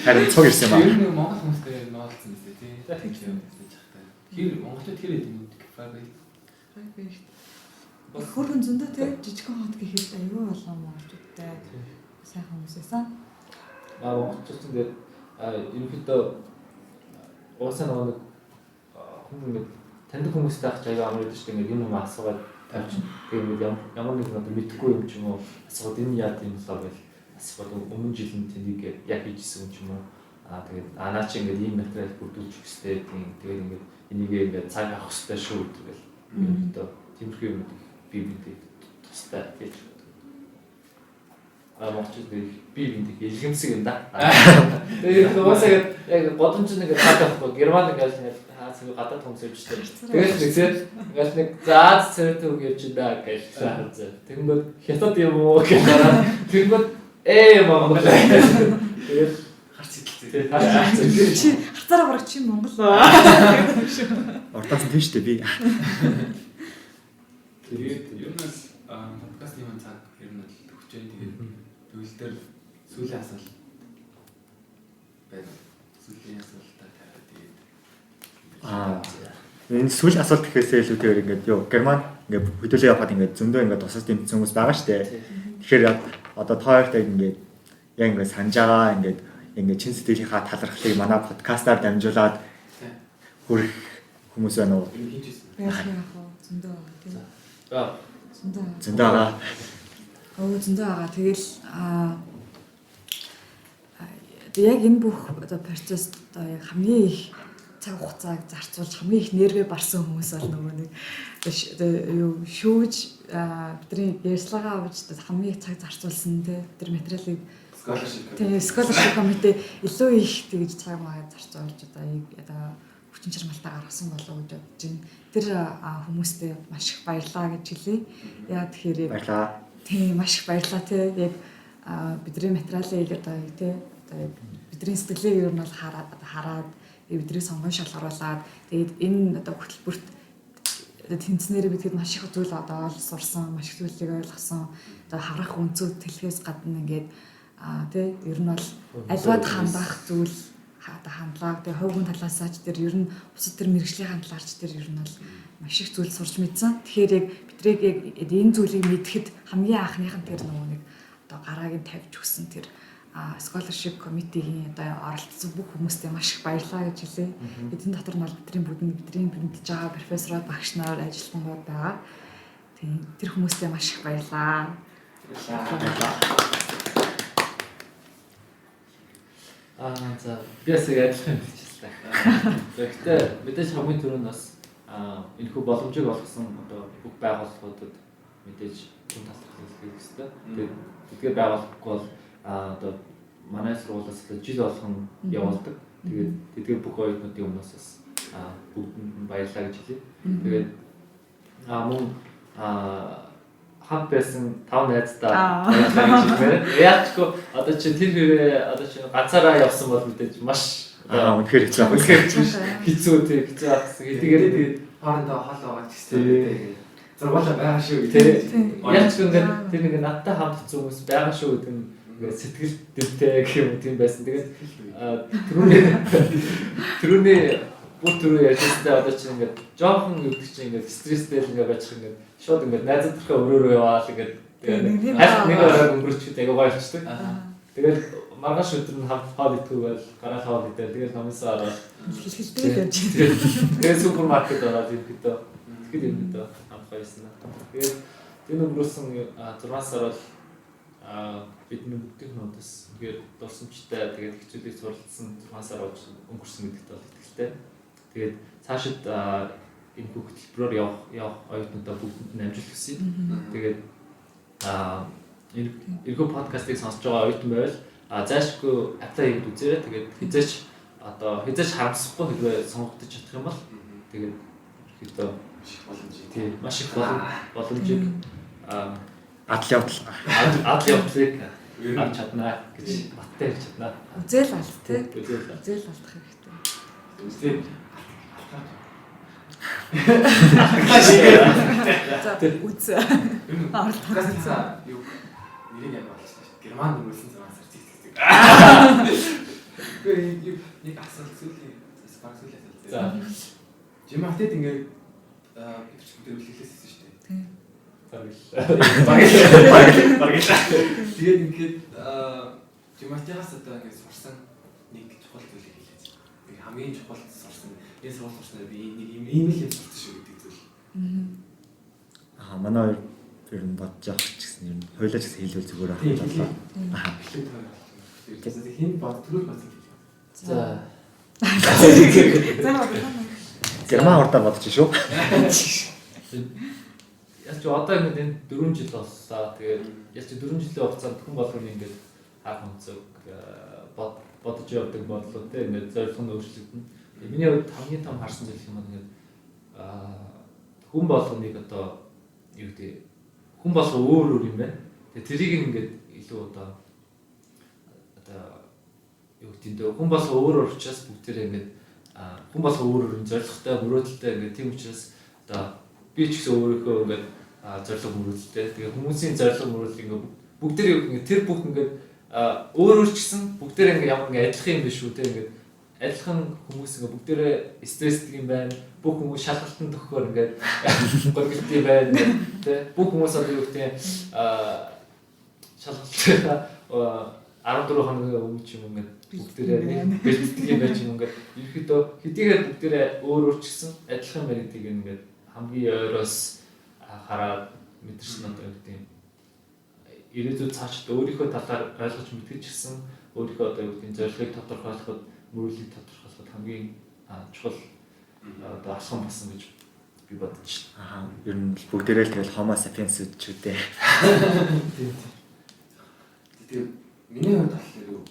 Харин цог ирсэн ер байна. нь Монгол хүмүүстэй ноолцсон юм тий. Тийм жахтай. Тэр Монголд тэр юм фабрик. Хөргөн зөндөө тий жижигхэн хот гэхэд аюу болгоо монголчуудтай сайхан хүмүүс байсан. Монголчууд ингээд ерөнхийдөө уусаа нэг хүмүүс таньдаг хүмүүстэй авч аяа амар гэдэг чинь ингээд юм асуугаад тавьж тэгээд ямар нэг надад мэдэхгүй юм ч юм уу асууд энэ яа гэм лээ гэж асууд өмнө жилийн тэнийг яг хийжсэн юм ч юм уу тэгээд наа чи ингээд ийм материал бүрдүүлж өгстэй тэгээд ингээд энийг ингээд цаг авах хэрэгтэй шүү гэдэг л тиймэрхүү юм би бидэд тустай гэж монголчууд би бидэд илгэмсэг юм да. Тэгээд уусаа яг годомч нэг таахгүй герман ингээд гадаад хүмүүс өвчтэй. Тэгээд нэг нэг заац цэрэг үг явж байна гэж хаалцаа. Тэнгүүд хятад юм уу гэж дараа. Тэнгүүд Монгол. Тэгээд Харц идэлцээ. Чи хацаараа бараг чи Монгол. Ортоос нь тийм шүү дээ би. Тэгээд ер нь подкастын юм цаг ер нь төгсөж байгаа. Тэгээд төгөл дээр сүүлийн асуулт байна. Сүүлийн асуултаа тавиад тэгээд Энэ сүүлийн асуулт гэхээсээ илүүтэйгээр ингээд юу Герман ингээд хөдөлгөөн явахад ингээд зөндөө ингээд тусаас тэмцсэн хүмүүс байгаа шүү дээ. Тэгэхээр одоо тооёртой ингээд яг ингээд санаж байгаа ингээд чин сэтгэлийнхаа талархлыг манай подкастаар дамжуулаад хүрэх хүмүүс байна уу? энэ хийж ирсэн. Яг зөндөө тий. Зөндөө байгаа. Зөндөө байгаа. Тэгэл яг энэ бүх одоо процесс одоо яг хамгийн их цаг хугацааг зарцуулж хамгийн их нервээ барсан хүмүүс бол нөгөө нэг юу шүүж бидний ярьцлагаа авч хамгийн их цаг зарцуулсан тэр материалыг scholarship committee илүү их тэгж цаг магаа зарцуулж одоо хүчин чармайлтаа гаргасан болов уу гэж бодож байна. Тэр хүмүүстээ маш их баярлалаа гэж хэлье. Яа тэгэхээр Баярлалаа. Тийм маш их баярлалаа тий. Яг бидний материалыг одоо бидний сэтгэлийг ер нь бол хараад бидний сонгон шалгаруулад тэгээд энэ одоо хөтөлбөрт тэнцнэрээ бидгээд маш их зүйл одоо сурсан, маш их зүйлийг ойлгосон. Одоо харах үнцүүд тэлхээс гадна ингээд тий ер нь бол альваад хандах зүйл одоо хандлага тэгээ хойгын талаасаа ч тэр ер нь бусад тэр мэрэгжлийн хандлагаарч тэр ер нь бол маш их зүйл сурч мэдсэн. Тэгэхээр яг бидрийг яг энэ зүйлийг мэдэхэд хамгийн анхных нь тэр нөгөө нэг одоо гарааг нь тавьж өгсөн тэр scholarship committee-ийн одоо оролцсон бүх хүмүүстээ маш их баярлалаа гэж хэлье. Эдгээр дотор нь бол бидний бэлтгэж байгаа профессорууд, багш нар, ажилтнууд байгаа. Тийм тэр хүмүүстээ маш их баярлалаа. За биэс адилхан хэлчихлээ. Гэхдээ мэдээж хамгийн түрүүнд бас энэхүү боломжийг олгосон одоо бүх байгууллагуудад мэдээж хүн талархал хэлэх хэрэгтэй. Тэгээд байгууллаггүй бол одоо манай сургуулиас жил болгон явуулдаг. Тэгээд тэдгээр бүх оюутнуудын өмнөөс бас бүгд баярлалаа гэж хэлье. Тэгээд мөн хамт байсан 5 найзтай баярлалаа гэж хэлмээр. Яачгүй одоо чи тэр хэрэг одоо чи ганцаараа явсан бол мэдээж маш үнэхээр хэцүү байна. хэцүү ахсан. Тэгээд хоорондоо хол байгаа ч гэсэн зургуулаа байгаа шүү гэдэг. Яачгүй ингээд тэр нэг надтай хамт хэцүү хүмүүс байгаа шүү гэдэг нь ингээд сэтгэл дэвтэй гэх юм тийм байсан. Тэгээд түрүүний бүр түрүү ярьжсэн одоо чи ингээд жоохон юу гэдэг чинь ингээд стресстэй л ингээд бачих ингээд шууд ингээд найзуудтай өрөөрөө яваал ингээд тэгээд нэг орой өнгөрчүүд аяга гойлчдаг. Тэгээд маргааш өдөр нь хамт хоол идэхгүйгээл гараа хоол идэл тэгээд номсоо ороод тэгээд супермаркет ороод идэхдээ тэгэхэд юм даа хамт байсан. Тэгээд энэ өнгөрсөн 6 сар бол бидний бүгдийн нуудаас ингээд дурсамжтай тэгээд хичээлийг суралцсан 6 сар өнгөрсөн гэдэгт бол итгэлтэй. Тэгээд цаашид энэ хөтөлбөрөөр явах оюутнуудаа бүгдэнд нь амжилт хүсье. Тэгээд энэ подкастыг сонсож байгаа оюутан байвал заашгүй apply хийгээд үзээрэй. Тэгээд хизээч харамсахгүй хэрвээ сонгогдож чадах юм бол тэгээд ерөөхдөө маш их боломжийг адал явдлыг авч чаднаа гэж баттай хэлж чаднаа. Үзэл алт тий. Үзэл алдах хэрэгтэй. Үгүй За үз. Аврал тагцсан. Юу нэрийг яг болчихсон шүү дээ. Герман нэмэлсэн цагаас цэцэг. Үгүй нэг асуулт зүйлээ баг зүйлээ асуулт. За. Жимартед ингээд өвч дээр үлээлсэн шүү дээ. Тийм. Бараг. Тэгээд ингээд жимартигаас одоо ингээд сурсан нэг чухал зүйлийг хэлээч. Би хамгийн чухал сурсан. Энэ сургууль сурснаар би нэг ийм л юм сурсан шүү гэдэг зүйл. Манай хоёр ер нь бодож явах ч гэсэн ер нь хойлоо ч гэсэн хэлвэл зүгээр байна. Тэгэхээр хин бод төрөл бацсан гэж. За. Герман урдаа бодож шүү. Яаж ч одоо ингээд энэ 4 жил боллоо. Тэгээд яаж ч 4 жилийн хугацаанд хүн болгоны ингээд хаах өнцөг бодож явдаг бодлоо те ингээд зорилго нь өөрчлөгдөн. Миний хувьд хамгийн том харсан зүйл юм ингээд хүн болгоныг одоо юу гэдэг хүн болго өөр юм байна. Тэгээд тэрийг ингээд илүү одоо юу гэдэг хүн болго өөр учраас бүгдээрээ ингээд хүн болго өөр зорилготой мөрөөдөлтэй ингээд тийм учраас одоо би ч гэсэн өөрийнхөө ингээд зорилго мөрөөдөлтэй. Тэгээ хүмүүсийн зорилго мөрөөдөл ингээд бүгдээрээ ингээд тэр бүх ингээд өөр ч гэсэн бүгдээрээ ингээд ямар ингээд адилхан юм биш үү те ингээд адилхан хүмүүс ингээд бүгдээрээ стресстэй юм байна. Бүх хүмүүс шалгалтанд төгөхөөр ингээд гойгдтий байна те бүх хүмүүс одоо юу гэдэг шалгалтаа 14 хоногийн өмнө ч юм ингээд бүгдээрээ бэлтгэдэг юм байж юм ингээд ерөөдөө хэдийгээр бүгдээрээ өөр ч гэсэн адилхан байна гэдгийг ингээд хамгийн ойроос хараад мэдэрсэн одоо гэдэг юм. Ирээдүйд цаашд өөрийнхөө талаар ойлгож мэдгэж гисэн өөрийнхөө одоо юу гэдэг зорилгыг тодорхойлоход, мөрөлийг тодорхойлоход хамгийн чухал одоо алхам болсон гэж би бодож байна. Ер нь бүгдээрээ л тэгэл Homo sapiens ч үдээ. Тэгээд миний хувьд болохоор юу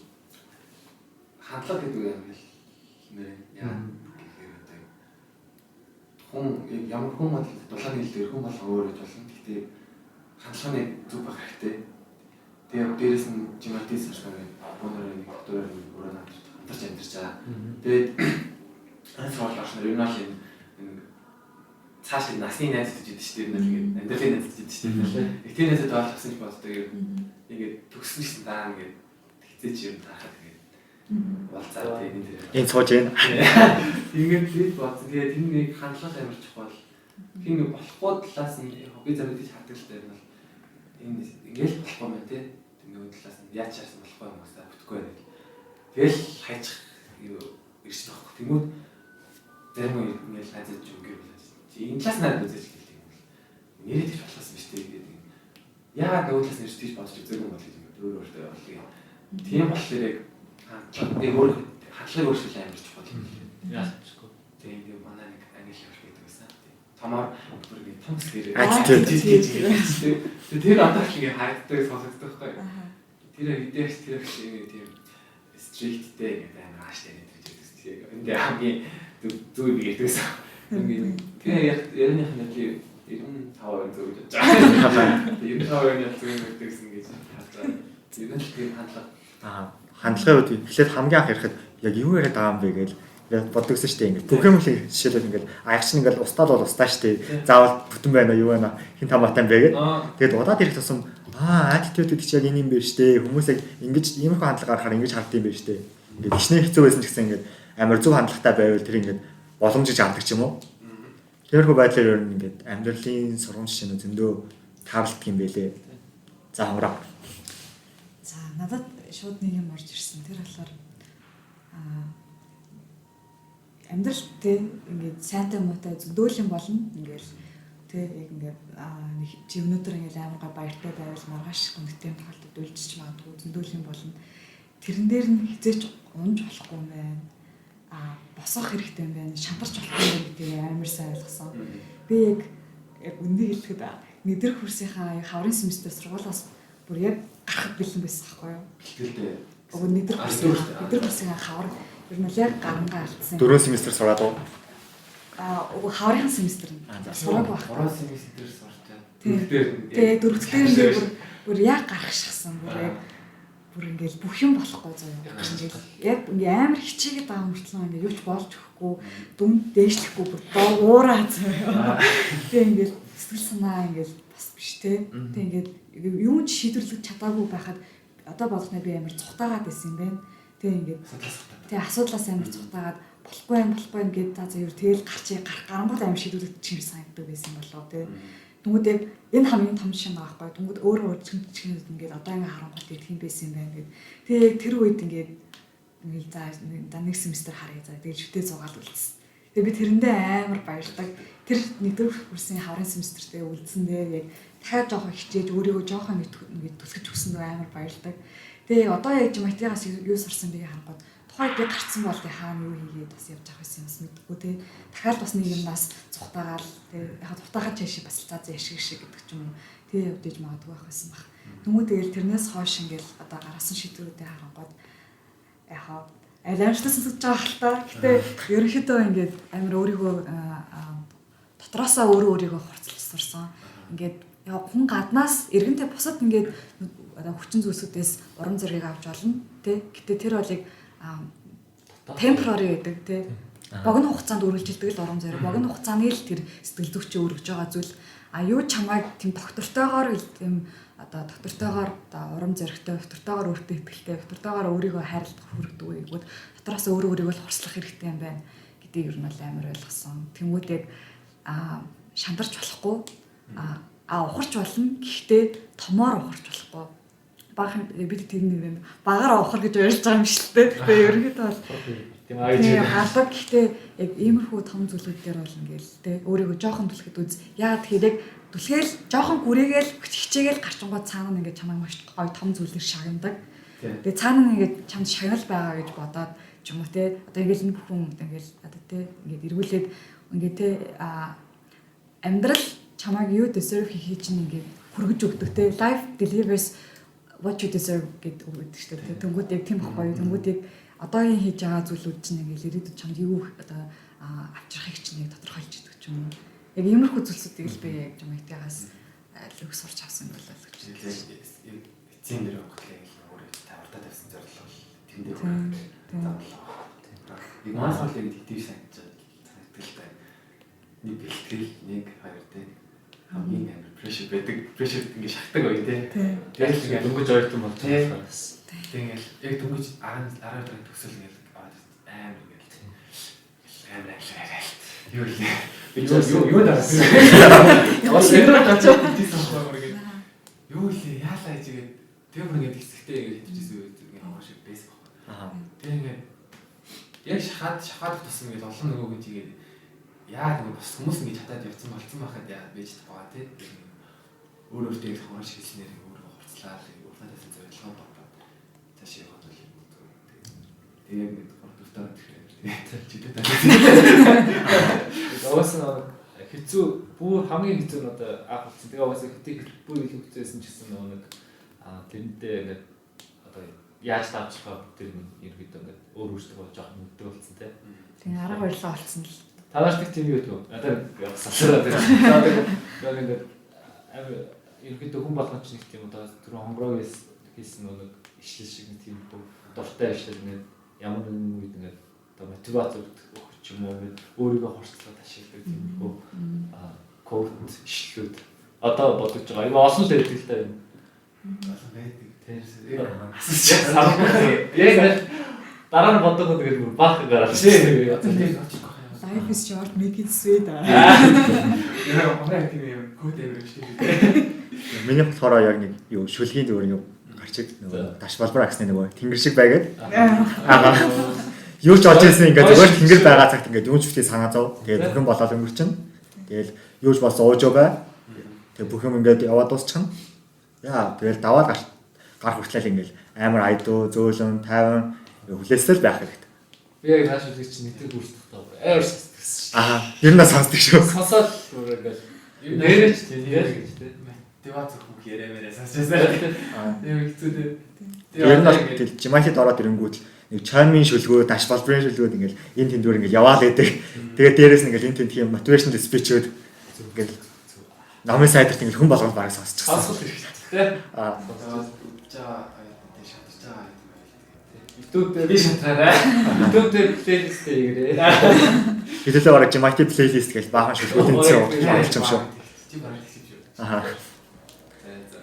хандлага гэдэг юм хэмээр яа гэхээр одоо хүн ямар хүн бол дулааны хэл дээр хүн бол өөр гэж болно. Гэхдээ хандлагын зүг байх хэрэгтэй. Тэгээд дээрэс нь жимартис ашиглах бонорын доктор өрөө хамтарч амьдарч байгаа. Тэгээд анх боолооч нар юу нэг цааш насны найз гэж идэв шүү дээ. Ингээд амьдралын найз гэж идэв шүү дээ. Эхний найзад ойлгосон ч боддог юм. Ингээд төгсөн гэсэн даа ингээд хизээч юм таахад тэгээд болцаа тэгээд энэ сууж байна. Ингээд бид бодсон. Тэгээд тэр нэг хандлага амар чухал. Хин болохгүй талаас нь би замд гэж хардаг л дээ. Энэ ингээл болохгүй мэн тий. Тэр нэг талаас нь яаж чарсан болохгүй юм уусаа бүтэхгүй байна. Тэгэл хайчих ирж таахгүй. Тэмүүл зарим үед ингээл хайзаж юм гээ болоо. Энэ талаас надад үзэж хэлдэг юм бол нэрэж гэж болохсон биш тий гэдэг. Яагаад нөгөө талаас нэрж тийж бодож үзээгүй юм бол өөр өөртөө болъё. Тийм болохоор яг хандлагыг өөр хандлагыг өөрчлөх амар чухал юм. Яасчгүй. Тэгээд манай нэг англи явж байдаг байсан. Томор бүр нэг том зэрэг тэр одоо л ингэ хайддаг сонсогддог байхгүй. Тэр хэдэж тэр их тийм стрикттэй гэдэг амар ааштай нэг гэж хэлсэн. Тэгээд энэ хамгийн зүг бигээдсэн. Ингээд тэгээ ярих нэг 95% зүг гэж байгаа. 95% зүг гэдэгсэн гэж хатаа. Тэр нь тийм хандлага. Хандлагын үед эхлээд хамгийн анх ярихад яг юу яриад байгаа юм бэ гэж боддогсон шүү дээ. Ингээд бүх юм л жишээлбэл ингээд аягч нь ингээд устдаад бол устдаа шүү дээ. Заавал бүтэн байна юу байна хин тамаатай юм бэ гэдэг. Тэгээд удаад ирэх тусам attitude гэдэг чинь яг энэ юм байна шүү дээ. Хүмүүс яг ингэж иймэрхүү хандлага гаргахаар ингэж хардсан юм байна шүү дээ. Ингээд ичнээ хэцүү байсан ч гэсэн ингээд амар зөв хандлагатай байвал тэр ингээд боломжийг авдаг ч юм уу. Тэрхүү байдлаар ер нь ингээд амьдралын сургамж шинэ зөндөө тааралддаг юм байлээ. За хамраа. За надад шууд нэг юм орж ирсэн. Тэр болохоор амьдралтэй ингээд сайтай муутай зөндөөлийн болно. Ингээд тэг яг ингээд нэг чи өнөөдөр ингээд амар гой баяртай байвал маргааш хүндэтэй тохиолдолд үйлчж магадгүй зөндөөлийн болно. Тэрэн дээр нь хизээч унж болохгүй юм байна. Босох хэрэгтэй юм байна. Шантарч болохгүй юм гэдгийг амар сайн ойлгосон. Би яг үндэ хэлэхэд нэгдэр курсынхаа хаврын семестр сургуулиас бүр яг гарах бэлэн байсан байхгүй юу? Бэлтгэлтэй. Уг нэгдэр курсын хавар ер нь яг гарангаа алдсан. 4 семестр сураад уу? Уг хаврын семестр нь сураг баг. 3 семестр сурчаа. Тэгээ дөрөвдөлтөр бүр яг гарах шахсан бүр яг бүр ингээл бүх юм болохгүй заяа. Ингээл яг амар хичээгээд байгаа мөртлөө ингээл юу ч болж өгөхгүй, дүнд дээшлэхгүй бүр уураа заяа. Тэгээ ингээл сэтгэл санаа ингээл бас биш те. Тэгээ ингээд юу ч шийдвэрлэж чадаагүй байхад одоо болгоно би амар цухтаагаад байсан юм байна. Тэгээ ингээд тэгээ асуудлаас амар цухтаагаад болохгүй юм гээд за юу тэгэл гарах гарангууд амар шийдвэрлэж чинь санагддаг байсан болоо те. Тэнгүүд яг энэ хамгийн том жишээ байгаа байхгүй. Тэнгүүд өөрөө чигнүүд ингээд одоо ингээ харангуут тийм байсан юм байна гэд. Тэгээ яг тэр үед ингээд за нэг семестр харъя за тэгээд шүтээ зугаал үлдсэн. Тэгээ би тэрэндээ амар баярлаг. Тэр нэгдүгээр курсын хаврын семестртээ үлдсэндээ яг дахиад жоохон хичээж өөрийгөө жоохон ингээд түлхэж өгсөндөө амар баярлаг. Тэгээ одоо яг математикаас юу сурсан бэ харангуут тухайд би гарцсан бол тий хаана юу хийгээд бас явж авах юм бас мэдгүй тий. Дахиад бас нэг юмнаас цухтаагаал тий яг цухтаагаад чааши бас цаа яшиг гэдэг ч юм уу тий явдаж магадгүй байх байсан баг. Тэнгүү тэгэл тэрнээс хойш ингээл одоо гаргасан шийдвэрүүдээ харангуут яхаа алиамжтай сонсож байгаа хальтаа. Гэтэ ерөнхийдөө ингээд амар өөрийгөө дотроосоо өөрийгөө хурцлж сурсан. Ингээд яг хүн гаднаас эргэнтэй бусад ингээд хүчин зүйлсүүдээс урам зориг авч болно тий. Гэтэ тэр болыг темпорари гэдэг тий. Богино хугацаанд үргэлжилдэг л урам зориг. Богино хугацааны л тэр сэтгэл зүйчээ өргөж байгаа зүйл юу чамайг тийм доктортойгоор тийм одоо доктортойгоор одоо урам зоригтой, доктортойгоор өөртөө ихтэй, доктортойгоор өөрийгөө хайрлах хүргэдэг үегүүд дотроос өөрийгөө л хорслох хэрэгтэй юм байна гэдгийг ер нь бол амар ойлгосон. Тэнгүүд яг шандарч болохгүй ухарч болно. Гэхдээ томоор ухарч болохгүй. Баахан бид тэрний багаар ухар гэж ярьж байгаа юм шүү дээ. Тэгээ ерөнхийдөө бол тийм хаадаг. Гэхдээ яг иймэрхүү том зүйлүүд дээр бол ингээл те өөрийгөө жоохон түлхэд үз. Яагаад тэгэхээр яг түлхээл жоохон гүрээгээл хичээгээл гарчингууд цаана нь ингээд чамайг маш гоё том зүйлээр шагнадаг. Тэгээ цаана нь ингээд чамд шагнал байгаа гэж бодоод ч юм уу те одоо ингээл энэ бүхэн ингээл одоо те ингээд эргүүлээд ингээд те амьдрал чамайг юу deserve хийх чинь ингээд хүргэж өгдөг те life delivers what you deserve гэдэг үг гэдэг шүү дээ. Тэнгүүд яг тийм байхгүй юу? Тэнгүүд яг одоогийн хийж байгаа зүйлүүд чинь ингээл ирээдүйд чамд юу одоо авчрахыг чинь яг тодорхойлж идэг ч юм уу. Яг иймэрхүү зүйлсүүдийг л би яг жамайтагаас аль их сурч авсан бол гэж байна. Эцсийн нэр өгөхлээ өөрөө тавартаа тавьсан зорилго бол тэн дээр заавал. Яг маасал яг идэв санагдаж санагдaltaй. Нэг бэлтгэл, нэг хоёр тий. Хамгийн амар прешэр байдаг. Прешэр ингэ шахдаг бай тий. Тэгээд ингэ дөнгөж ойлтон болж байгаа бас. Тэгээд яг дөнгөж 10 дараа төгсөл ингэ амар ингэ амар ажиллаа. Юу л юу даа. Бас энэ гацаа бүтээсэн болохоор ингэ юу л яалаа хийгээд тэр бүр ингэ хэсэгтэй ингэ хийчихсэн үү ингэ хаваа шиг байсан байна. Тэгээд ингэ яг шахаад туссан ингэ олон нөгөөг тийгээд яа нэг бас хүмүүс ингэ хатаад явцсан болцсон байхад яа байж байгаа тий. Өөрөөр тийм хаваа шиг хэлснээр өөрөө хурцлаа уртаас зорилгоо бодоод цааш яваад бол юм. Тэгээд нэг гортовтоо чидэд Оосна хэцүү бүр хамгийн хэцүү нь одоо анх болсон. Тэгээ оосаа хэдий бүр илүү хэцүүсэн ч гэсэн нэг тэрнтэй ингээд одоо яаж таавчих вэ тэр нь ерөөдөө ингээд өөр өөртөө болж байгаа мэддэг болсон тий. Тэгээ арга барилаа олцсон л. Таашдаг тийм юу гэдэг вэ? Одоо салсараа тэгээ ингээд ерөөдөө хүн болгоч нэг тийм одоо тэр хонгороо хийсэн нэг ишлэл шиг нэг тийм дуртай ишлэл ингээд ямар нэгэн үед ингээд одоо мотивац өгөх ч юм уу өөрийгөө хорцлоод ашигладаг тиймэрхүү код ишлүүд одоо бодож байгаа. Энэ олон л байдаг л та юм. Олон байдаг. Яг дараа нь бодоход тэгээд бүр баах гараад тий. Life is short, make it sweet. Яа, манай тийм юм код авир шүү дээ. Миний болохоор яг нэг юу шүлгийн зүгээр нэг гарчиг нөгөө даш балбар агсны нөгөө тэнгэр шиг байгаад. Юу ч олж ирсэн ингээд зүгээр тэнгэр байгаа цагт ингээд юу ч битээ санаа зов. Тэгээд бүхэн болоод өнгөрчин. Тэгэл юу ч болсон ууж бай. Тэгээд бүхэн ингээд яваад дуусчихна. Яа, тэгэл даваад гар хүртлээл ингээд амар айдуу, зөөлөн, тайван хүлээсэл байх хэрэгтэй. Би яг нааш үлгэж чинь нэгтгэл бүрсдэх таа. Амар сонсдог. Ер нь сонсдог шүү. Сонсоод бүр ингээд нэрэж тий. Дэваа зөвхөн яриамаараа сонсчихсан. Тийм хэцүү дээ. Ер нь тэгэл жимахид ороод ирэнгүүт нэг чаймын шүлгөө, даш балбарын шүлгөөд ингээл энэ тэндүүр ингээл яваал байдаг. Тэгээд дээрээс нь ингээл энэ тэнд тийм мотивашнл спичүүд ингээл намын сайдэрт ингээл хүн болгонд бараг сонсчихсан. Сонсох хэрэгтэй тий. За шатж байгаа юм байна. Ютуб би шатраарай. Ютуб дээр плейлист хийгээрэй. Хэдүүлээ бараг MIT playlist гэж баахан шүү тэнцээ оруулж юм шүү. Чи бараг хэлж шүү. Аа. За.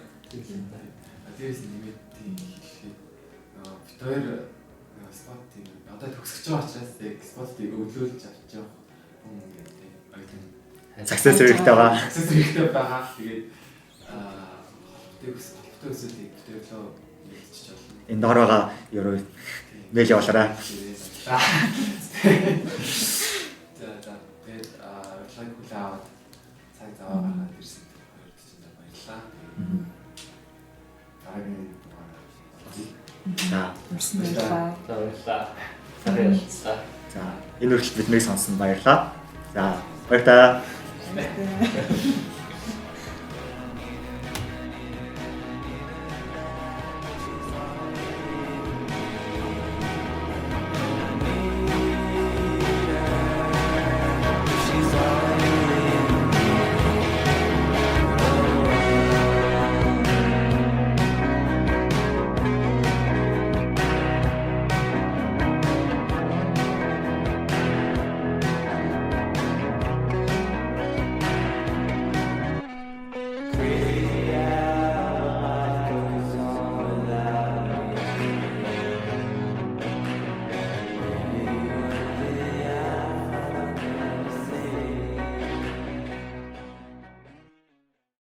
Тэрс нэмээд тийм хэлээ. Бид хоёр спотыг одоо төгсөж байгаа учраас яг спотыг өглөөлж авч явах хүн гэдэг оюутан Success хэрэгтэй байгаа. Success хэрэгтэй байгаа. Тэгээд төсөлтийг төрлөө мэдчих болно. Энэ доор байгаа ерөө мэйл явуулаарай. За. Тэгээд лайк хүлээваад цаг зав гаргаад ирсэн хоёрт ч баярлалаа. За. Ирсэн баярлалаа. За баярлалаа. Баярлалаа. За энэ үргэлж биднийг сонсон баярлалаа. За баярлалаа. Баярлалаа.